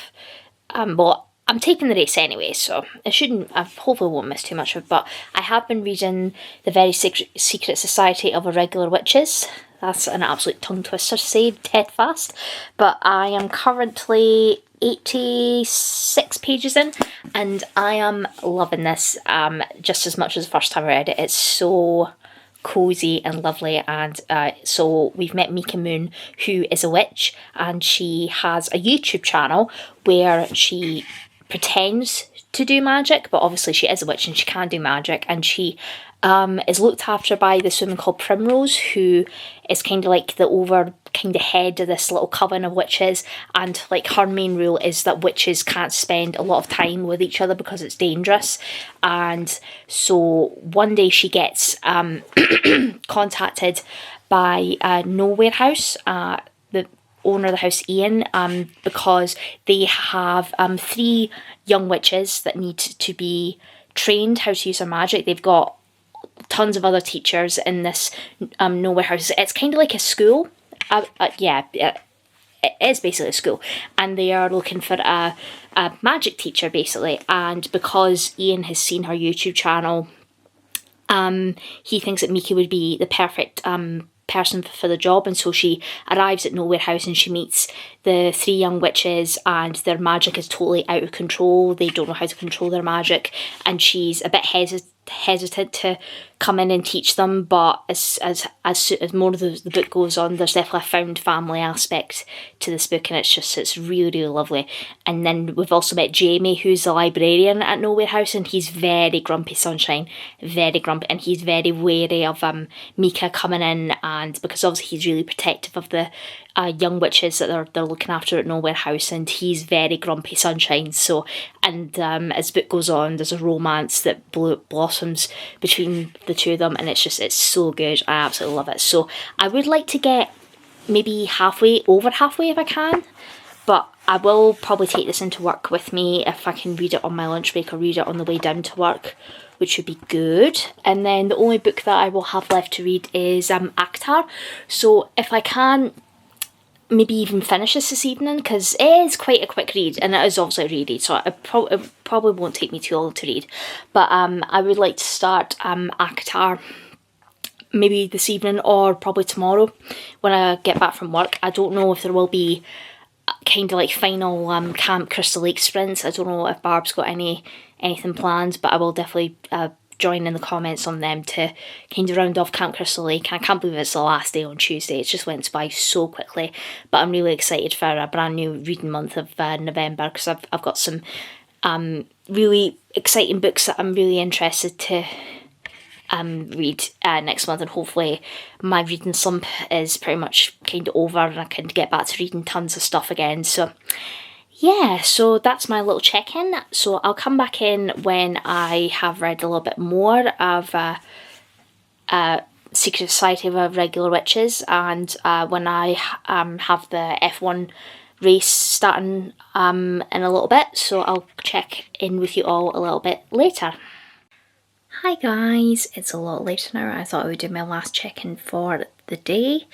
Well, I'm taking the race anyway, so I hopefully won't miss too much of it. But I have been reading The Very Secret Society of Irregular Witches. That's an absolute tongue twister to say dead fast. But I am currently 86 pages in, and I am loving this just as much as the first time I read it. It's so cozy and lovely, and so we've met Mika Moon, who is a witch, and she has a YouTube channel where she pretends to do magic, but obviously she is a witch and she can do magic, and she is looked after by this woman called Primrose, who is kind of like the head of this little coven of witches, and like her main rule is that witches can't spend a lot of time with each other because it's dangerous. And so one day she gets contacted by Nowhere House, the owner of the house, Ian, because they have 3 young witches that need to be trained how to use their magic. They've got tons of other teachers in this Nowhere House. It's kind of like a school. It is basically a school, and they are looking for a magic teacher basically. And because Ian has seen her YouTube channel, he thinks that Mika would be the perfect person for the job, and so she arrives at Nowhere House and she meets the 3 young witches, and their magic is totally out of control. They don't know how to control their magic, and she's a bit hesitant to come in and teach them. But as more of the book goes on, there's definitely a found family aspect to this book, and it's really lovely. And then we've also met Jamie, who's the librarian at Nowhere House, and he's very grumpy sunshine, very grumpy, and he's very wary of Mika coming in, and because obviously he's really protective of the young witches that they're looking after at Nowhere House, and he's very grumpy sunshine. So, and as the book goes on, there's a romance that blossoms between the two of them, and it's so good. I absolutely love it. So I would like to get maybe over halfway if I can, but I will probably take this into work with me if I can read it on my lunch break or read it on the way down to work. which would be good. And then the only book that I will have left to read is Akhtar. So if I can maybe even finish this evening, because it is quite a quick read, and it is obviously a reread, so it probably won't take me too long to read. But I would like to start Akhtar maybe this evening or probably tomorrow when I get back from work. I don't know if there will be kind of like final Camp Crystal Lake sprints. I don't know if Barb's got anything planned, but I will definitely join in the comments on them to kind of round off Camp Crystal Lake. I can't believe it's the last day on Tuesday. It just went by so quickly, but I'm really excited for a brand new reading month of November, because I've got some really exciting books that I'm really interested to read next month, and hopefully my reading slump is pretty much kind of over and I can get back to reading tons of stuff again. So yeah, so that's my little check-in. So I'll come back in when I have read a little bit more of Secret Society of Regular Witches, and when I have the F1 race starting in a little bit. So I'll check in with you all a little bit later. Hi guys, it's a lot later now. I thought I would do my last check-in for the day.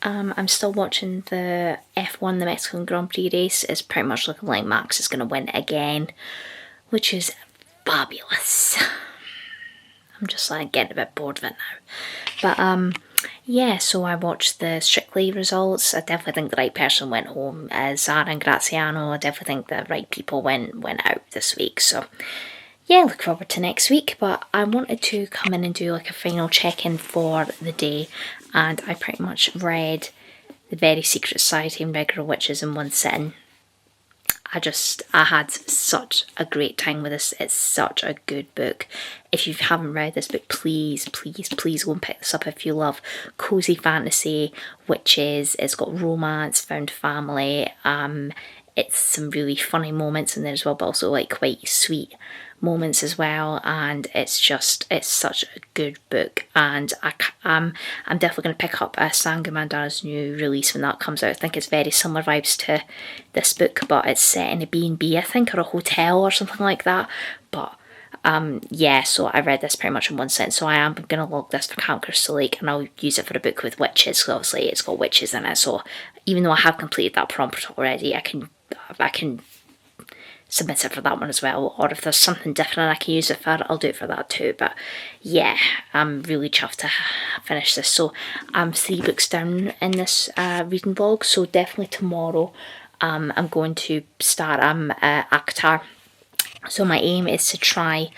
I'm still watching the F1, the Mexican Grand Prix race. It's pretty much looking like Max is going to win again, which is fabulous. I'm just like getting a bit bored of it now. But yeah, so I watched the Strictly results. I definitely think the right person went home as Zara and Graziano. I definitely think the right people went out this week. So yeah, look forward to next week. But I wanted to come in and do like a final check-in for the day, and I pretty much read The Very Secret Society and Regular Witches in one sitting. I had such a great time with this. It's such a good book. If you haven't read this book, please, please, please go and pick this up if you love cozy fantasy, witches. It's got romance, found family. It's some really funny moments in there as well, but also like quite sweet moments as well, and it's such a good book. And I'm definitely going to pick up Sangha Mandara's new release when that comes out. I think it's very similar vibes to this book, but it's set in a B&B, I think, or a hotel or something like that. But yeah, so I read this pretty much in one sentence, so I am going to log this for Camp Crystal Lake, and I'll use it for a book with witches, because obviously it's got witches in it. So even though I have completed that prompt already, I can submit it for that one as well, or if there's something different I can use it for, I'll do it for that too. But yeah, I'm really chuffed to finish this. So I'm 3 books down in this reading vlog, so definitely tomorrow I'm going to start Akhtar. So my aim is to try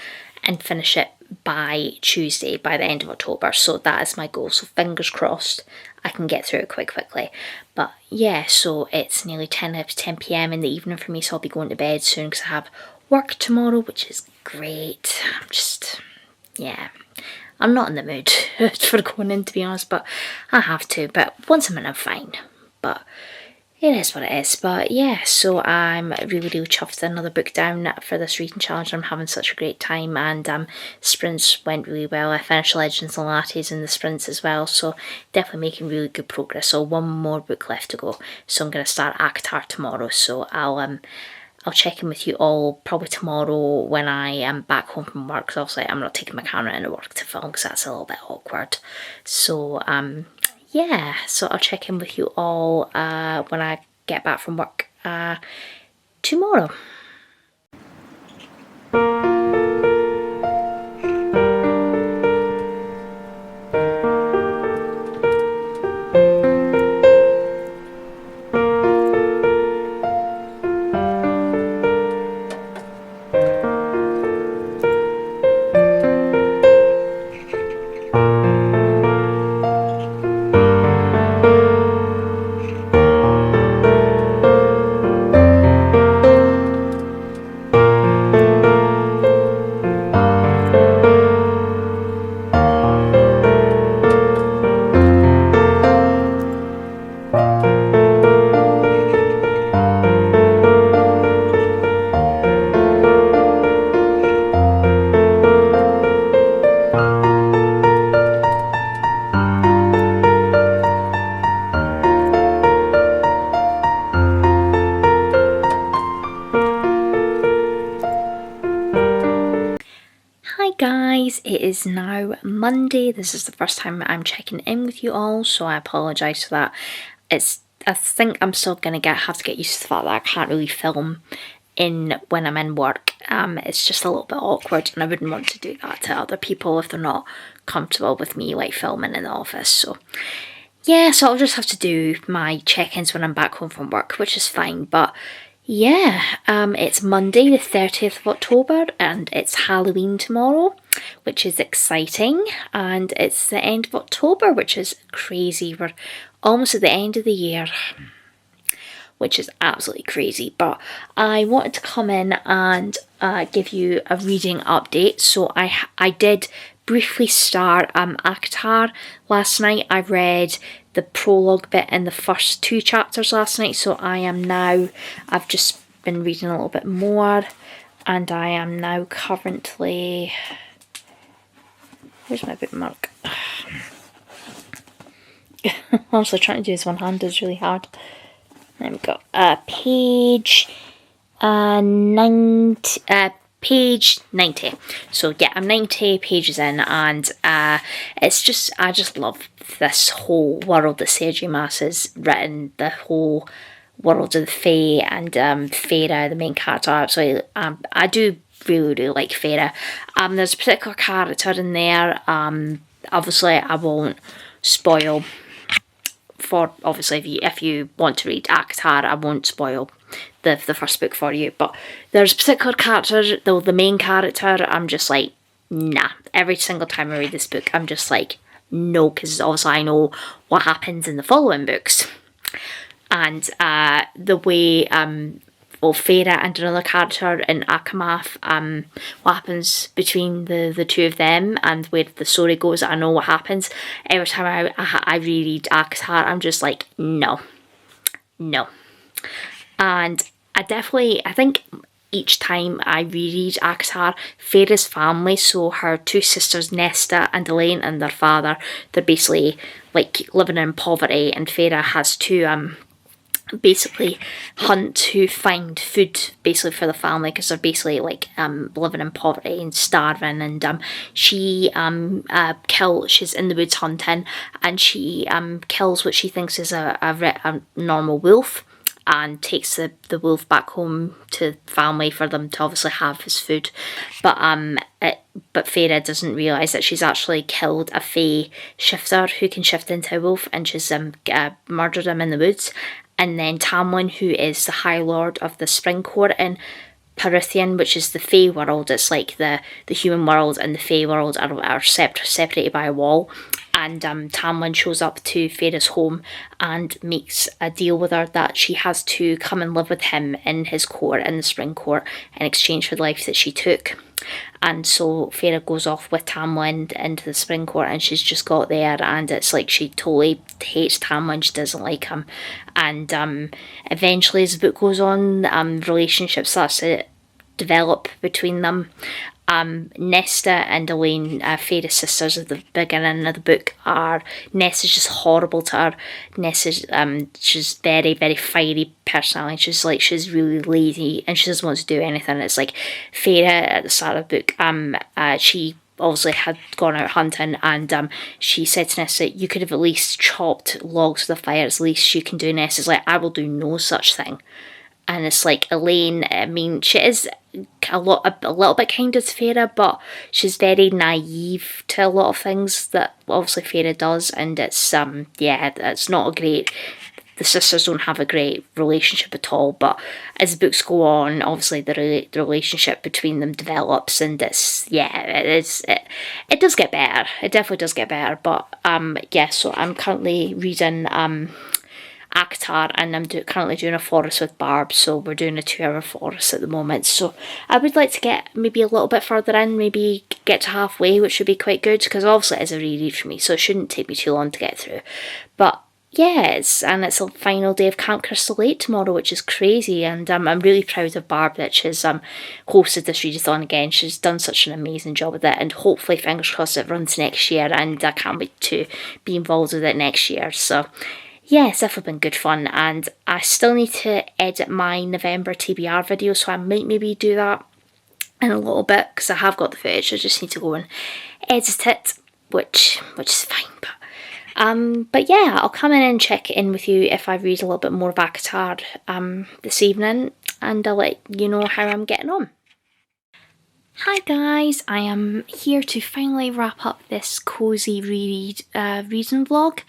and finish it by Tuesday, by the end of October. So that is my goal. So fingers crossed I can get through it quite quickly. But yeah, so it's nearly 10 p.m. in the evening for me, so I'll be going to bed soon because I have work tomorrow, which is great. Yeah, I'm not in the mood for going in, to be honest, but I have to. But once I'm in, I'm fine. But it is what it is. But yeah, so I'm really, really chuffed. Another book down for this reading challenge. I'm having such a great time, and sprints went really well. I finished Legends and Lattes in the sprints as well, so definitely making really good progress. So one more book left to go. So I'm going to start Akhtar tomorrow. So I'll check in with you all probably tomorrow when I am back home from work, because obviously I'm not taking my camera into work to film because that's a little bit awkward. So yeah, so I'll check in with you all when I get back from work tomorrow. Monday. This is the first time I'm checking in with you all, so I apologise for that. I think I'm still going to have to get used to the fact that I can't really film when I'm in work. It's just a little bit awkward, and I wouldn't want to do that to other people if they're not comfortable with me like filming in the office. So yeah, so I'll just have to do my check-ins when I'm back home from work, which is fine. But yeah, it's Monday the 30th of October and it's Halloween tomorrow, which is exciting, and it's the end of October, which is crazy. We're almost at the end of the year, which is absolutely crazy. But I wanted to come in and give you a reading update. So I did briefly start ACOTAR last night. I read the prologue bit in the first 2 chapters last night, so I've just been reading a little bit more, and I am now currently, where's my bookmark? Honestly, trying to do this one hand is really hard. There we go. Page 90. Page 90. So yeah, I'm 90 pages in, and I just love this whole world that Sergio Mas has written, the whole world of the Fae, and Feyre, the main character. Absolutely, I do really like Feyre. There's a particular character in there. Obviously, I won't spoil. If you want to read ACOTAR, I won't spoil the first book for you. But there's a particular character, though the main character, I'm just like, nah. Every single time I read this book, I'm just like, no, because obviously I know what happens in the following books. And the way Feyre and another character in Akamath, what happens between the two of them and where the story goes, I know what happens. Every time I reread ACOTAR, I'm just like, no. And I think each time I reread ACOTAR, Feyre's family, so her 2 sisters Nesta and Elaine and their father, they're basically like living in poverty, and Feyre has to basically hunt to find food basically for the family, because they're basically like living in poverty and starving, and she's in the woods hunting, and she kills what she thinks is a normal wolf, and takes the wolf back home to family for them to obviously have as food. But Feyre doesn't realise that she's actually killed a Fae shifter who can shift into a wolf, and she's murdered him in the woods. And then Tamlin, who is the High Lord of the Spring Court in Parithian, which is the Fae world. It's like the human world and the Fae world are separated by a wall. And Tamlin shows up to Feyre's home and makes a deal with her that she has to come and live with him in his court, in the Spring Court, in exchange for the life that she took. And so Feyre goes off with Tamlin into the Spring Court, and she's just got there, and it's like she totally hates Tamlin, she doesn't like him. And eventually, as the book goes on, relationship starts to develop between them. Nesta and Elaine, Feyre's sisters at the beginning of the book, Nesta's just horrible to her. Nesta's she's very, very fiery personality. She's really lazy and she doesn't want to do anything. It's like Feyre at the start of the book, she obviously had gone out hunting, and she said to Nesta, you could have at least chopped logs for the fire, it's the least you can do. Nesta's like, I will do no such thing. And it's like Elaine, I mean, she is a little bit kinder to Feyre, but she's very naive to a lot of things that obviously Feyre does, and it's it's not a great. The sisters don't have a great relationship at all. But as the books go on, obviously the relationship between them develops, and it does get better. It definitely does get better. But so I'm currently reading ACOTAR, and I'm currently doing a forest with Barb, so we're doing a 2-hour forest at the moment. So I would like to get maybe a little bit further in, maybe get to halfway, which would be quite good, because obviously it is a reread for me, so it shouldn't take me too long to get through. But yes, and it's the final day of Camp Crystal Lake tomorrow, which is crazy, and I'm really proud of Barb that she's hosted this readathon again. She's done such an amazing job with it, and hopefully, fingers crossed, it runs next year, and I can't wait to be involved with it next year. So yeah, it's definitely been good fun, and I still need to edit my November TBR video, so I might maybe do that in a little bit, because I have got the footage, I just need to go and edit it. which is fine. But yeah, I'll come in and check in with you if I read a little bit more of Avatar this evening, and I'll let you know how I'm getting on. Hi guys, I am here to finally wrap up this cozy reread reading vlog.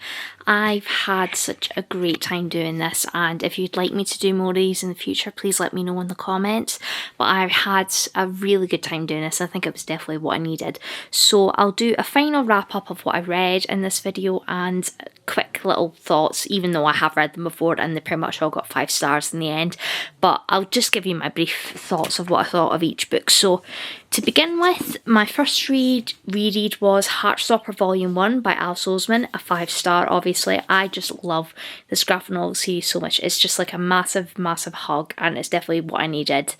I've had such a great time doing this, and if you'd like me to do more of these in the future, please let me know in the comments. But I've had a really good time doing this. I think it was definitely what I needed. So I'll do a final wrap up of what I read in this video and quick little thoughts, even though I have read them before and they pretty much all got 5 stars in the end. But I'll just give you my brief thoughts of what I thought of each book. So to begin with, my first reread was Heartstopper Volume 1 by Alice Oseman, a 5-star obviously. I just love this graphic novel series so much. It's just like a massive, massive hug, and it's definitely what I needed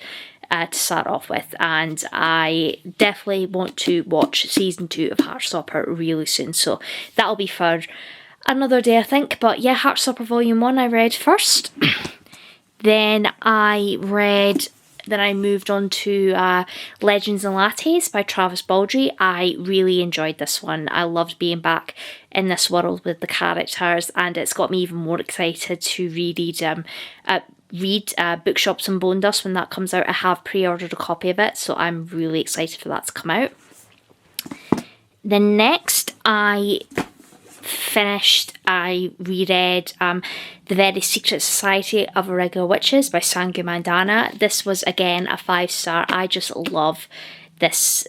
to start off with. And I definitely want to watch season 2 of Heartstopper really soon, so that'll be for another day I think. But yeah, Heartstopper Volume 1 I read first. Then I moved on to Legends and Lattes by Travis Baldree. I really enjoyed this one. I loved being back in this world with the characters, and it's got me even more excited to read Bookshops and Bone Dust when that comes out. I have pre-ordered a copy of it, so I'm really excited for that to come out. Then next I reread The Very Secret Society of Irregular Witches by Sangu Mandana. This was again a 5-star. I just love this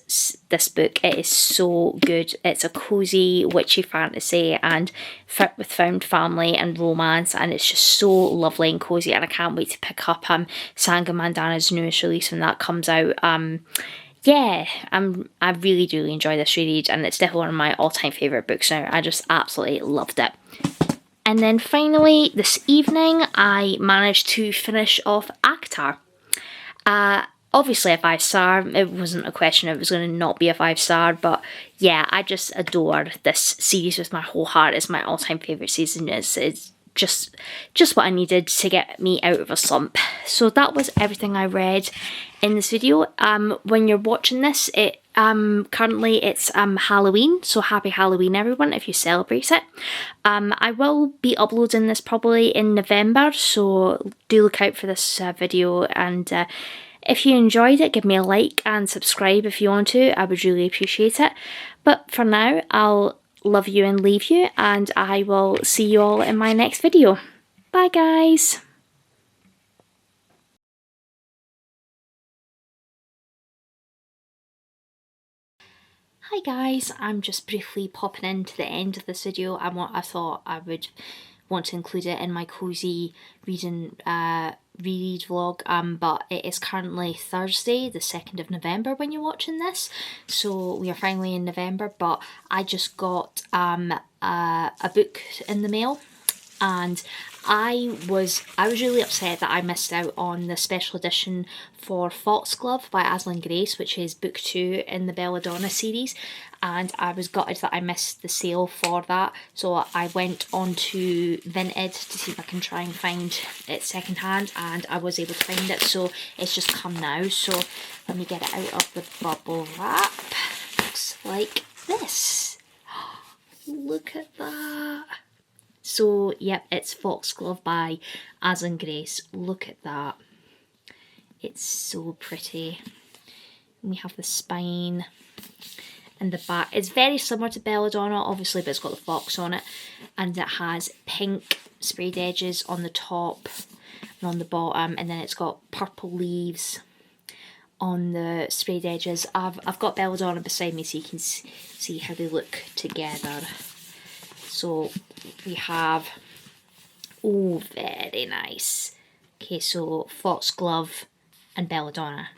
book. It is so good. It's a cozy witchy fantasy and with found family and romance, and it's just so lovely and cozy, and I can't wait to pick up Sangu Mandana's newest release when that comes out. Yeah, I really do enjoy this reread, and it's definitely one of my all-time favourite books now. I just absolutely loved it. And then finally, this evening, I managed to finish off Avatar. Obviously a 5-star. It wasn't a question it was going to not be a 5-star, but yeah, I just adore this series with my whole heart. It's my all-time favourite season. It's just what I needed to get me out of a slump. So that was everything I read in this video. When you're watching this, currently it's Halloween, so happy Halloween everyone if you celebrate it. I will be uploading this probably in November, so do look out for this video, and if you enjoyed it, give me a like and subscribe if you want to. I would really appreciate it. But for now, I'll love you and leave you, and I will see you all in my next video. Bye guys! Hi guys, I'm just briefly popping in to the end of this video. I thought I would want to include it in my cozy reading reread vlog, but it is currently Thursday the 2nd of November when you're watching this, so we are finally in November. But I just got a book in the mail, and I was really upset that I missed out on the special edition for Foxglove by Aslan Grace, which is book 2 in the Belladonna series, and I was gutted that I missed the sale for that. So I went on to Vinted to see if I can try and find it secondhand, and I was able to find it, so it's just come now. So let me get it out of the bubble wrap. Looks like this. Look at that. So, yep, it's Foxglove by Aslan Grace. Look at that. It's so pretty. We have the spine and the back. It's very similar to Belladonna, obviously, but it's got the fox on it. And it has pink sprayed edges on the top and on the bottom. And then it's got purple leaves on the sprayed edges. I've got Belladonna beside me so you can see how they look together. So we have, oh, very nice. Okay, so Foxglove and Belladonna.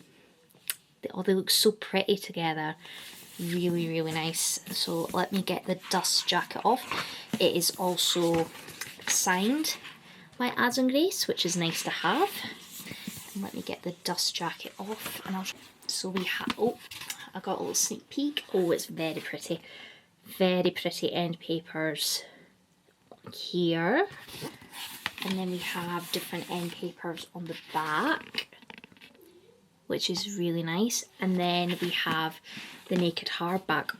They look so pretty together. Really, really nice. So let me get the dust jacket off. It is also signed by Aslan Grace, which is nice to have. And let me get the dust jacket off. And so we have, oh, I got a little sneak peek. Oh, it's very pretty. Very pretty end papers here, and then we have different end papers on the back, which is really nice. And then we have the naked hardback.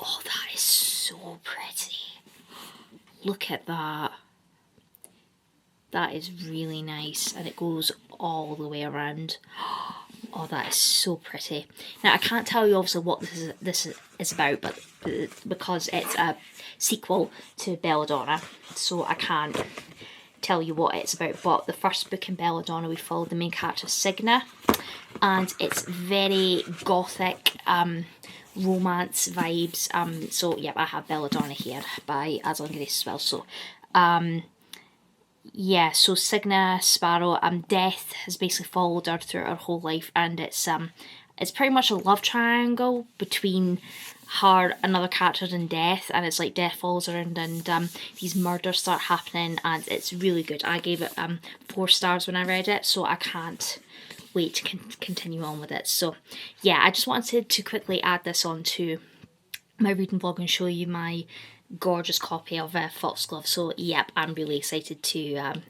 Oh, that is so pretty. Look at that. That is really nice, and it goes all the way around. Oh, that is so pretty. Now, I can't tell you obviously what this is about, but because it's a sequel to Belladonna, so I can't tell you what it's about. But the first book in Belladonna, we followed the main character Signa, and it's very gothic, romance vibes. So yeah, I have Belladonna here by Aslan Grace as well. So yeah, so Signa Sparrow, Death has basically followed her through her whole life, and it's pretty much a love triangle between her, another character, and Death, and it's like Death follows her around, and these murders start happening, and it's really good. I gave it 4 stars when I read it, so I can't wait to continue on with it. So yeah, I just wanted to quickly add this on to my reading vlog and show you my gorgeous copy of Foxglove. So yep, I'm really excited to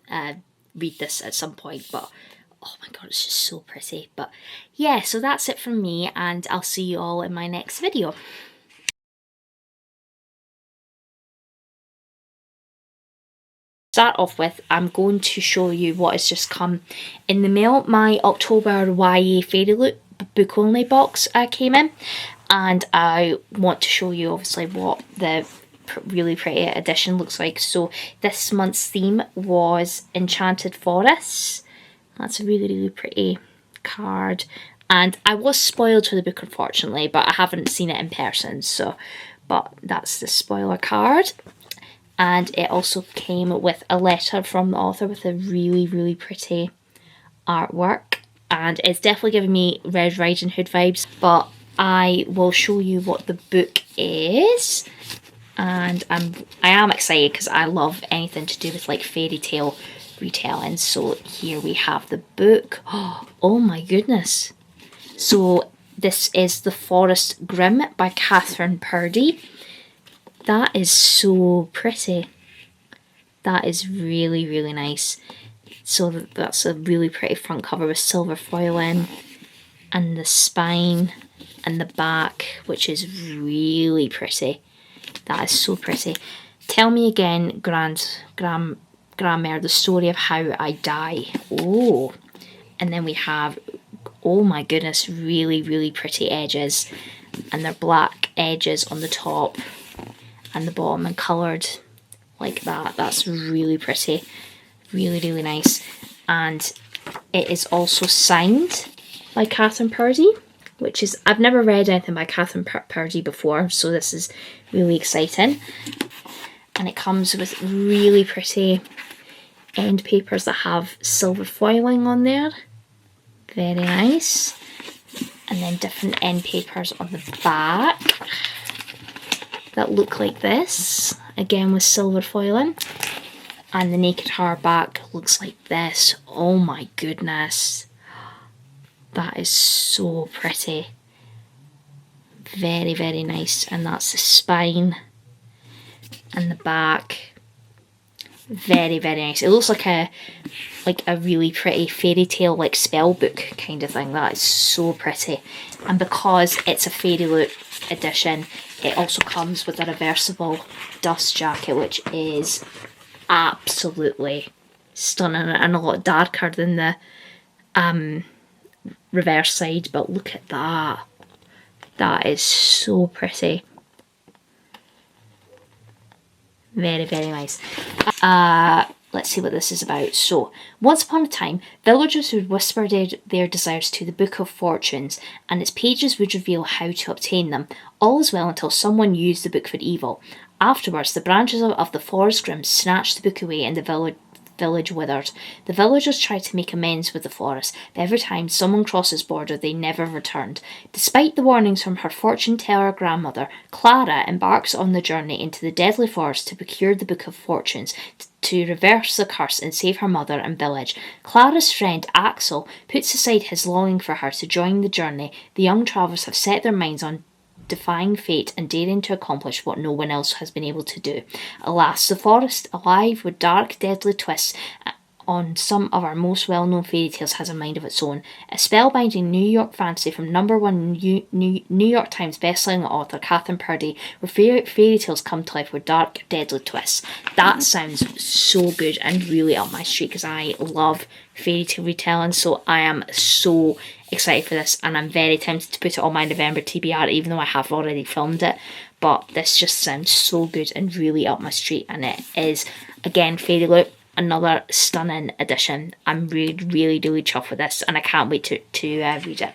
read this at some point, but oh my god, it's just so pretty. But yeah, so that's it from me, and I'll see you all in my next video. Start off with, I'm going to show you what has just come in the mail. My October YA Fairy Loot book only box came in, and I want to show you obviously what the really pretty edition looks like. So this month's theme was Enchanted Forests. That's a really pretty card, and I was spoiled for the book unfortunately, but I haven't seen it in person, so but that's the spoiler card. And it also came with a letter from the author with a really pretty artwork, and it's definitely giving me Red Riding Hood vibes, but I will show you what the book is. And I am excited because I love anything to do with like fairy tale retelling. So here we have the book. Oh my goodness. So this is The Forest Grimm by Catherine Purdy. That is so pretty. That is really nice. So that's a really pretty front cover with silver foiling, and the spine and the back, which is really pretty. That is so pretty. Tell me again, Grandmère, the story of how I die. Oh, and then we have, oh my goodness, really pretty edges, and they're black edges on the top and the bottom, and coloured like that. That's really pretty, really nice. And it is also signed by Catherine Purdy, which is, I've never read anything by Catherine Purdy before, so this is really exciting. And it comes with really pretty end papers that have silver foiling on there. Very nice. And then different end papers on the back that look like this, again with silver foiling. And the naked hardback looks like this. Oh my goodness. That is so pretty. Very nice. And that's the spine and the back. Very nice. It looks like a really pretty fairy tale like spell book kind of thing. That is so pretty. And because it's a Fairy Loot edition, it also comes with a reversible dust jacket, which is absolutely stunning and a lot darker than the reverse side, but look at that. That is so pretty. Very nice. Let's see what this is about. So, once upon a time, villagers would whisper their desires to the Book of Fortunes, and its pages would reveal how to obtain them. All is well until someone used the book for evil. Afterwards, the branches of the Forest Grimm snatched the book away, and the village withered. The villagers tried to make amends with the forest, but every time someone crossed its border, they never returned. Despite the warnings from her fortune-teller grandmother, Clara embarks on the journey into the deadly forest to procure the Book of Fortunes, to reverse the curse and save her mother and village. Clara's friend Axel puts aside his longing for her to join the journey. The young travellers have set their minds on defying fate and daring to accomplish what no one else has been able to do. Alas, the forest, alive with dark, deadly twists, on some of our most well-known fairy tales has a mind of its own. A spellbinding New York fantasy from #1 New York Times bestselling author Catherine Purdy, where fairy tales come to life with dark, deadly twists. That sounds so good and really up my street because I love fairy tale retelling, so I am so excited for this, and I'm very tempted to put it on my November TBR, even though I have already filmed it. But this just sounds so good and really up my street, and it is, again, Fairy Loot, another stunning edition. I'm really chuffed with this, and I can't wait to read it.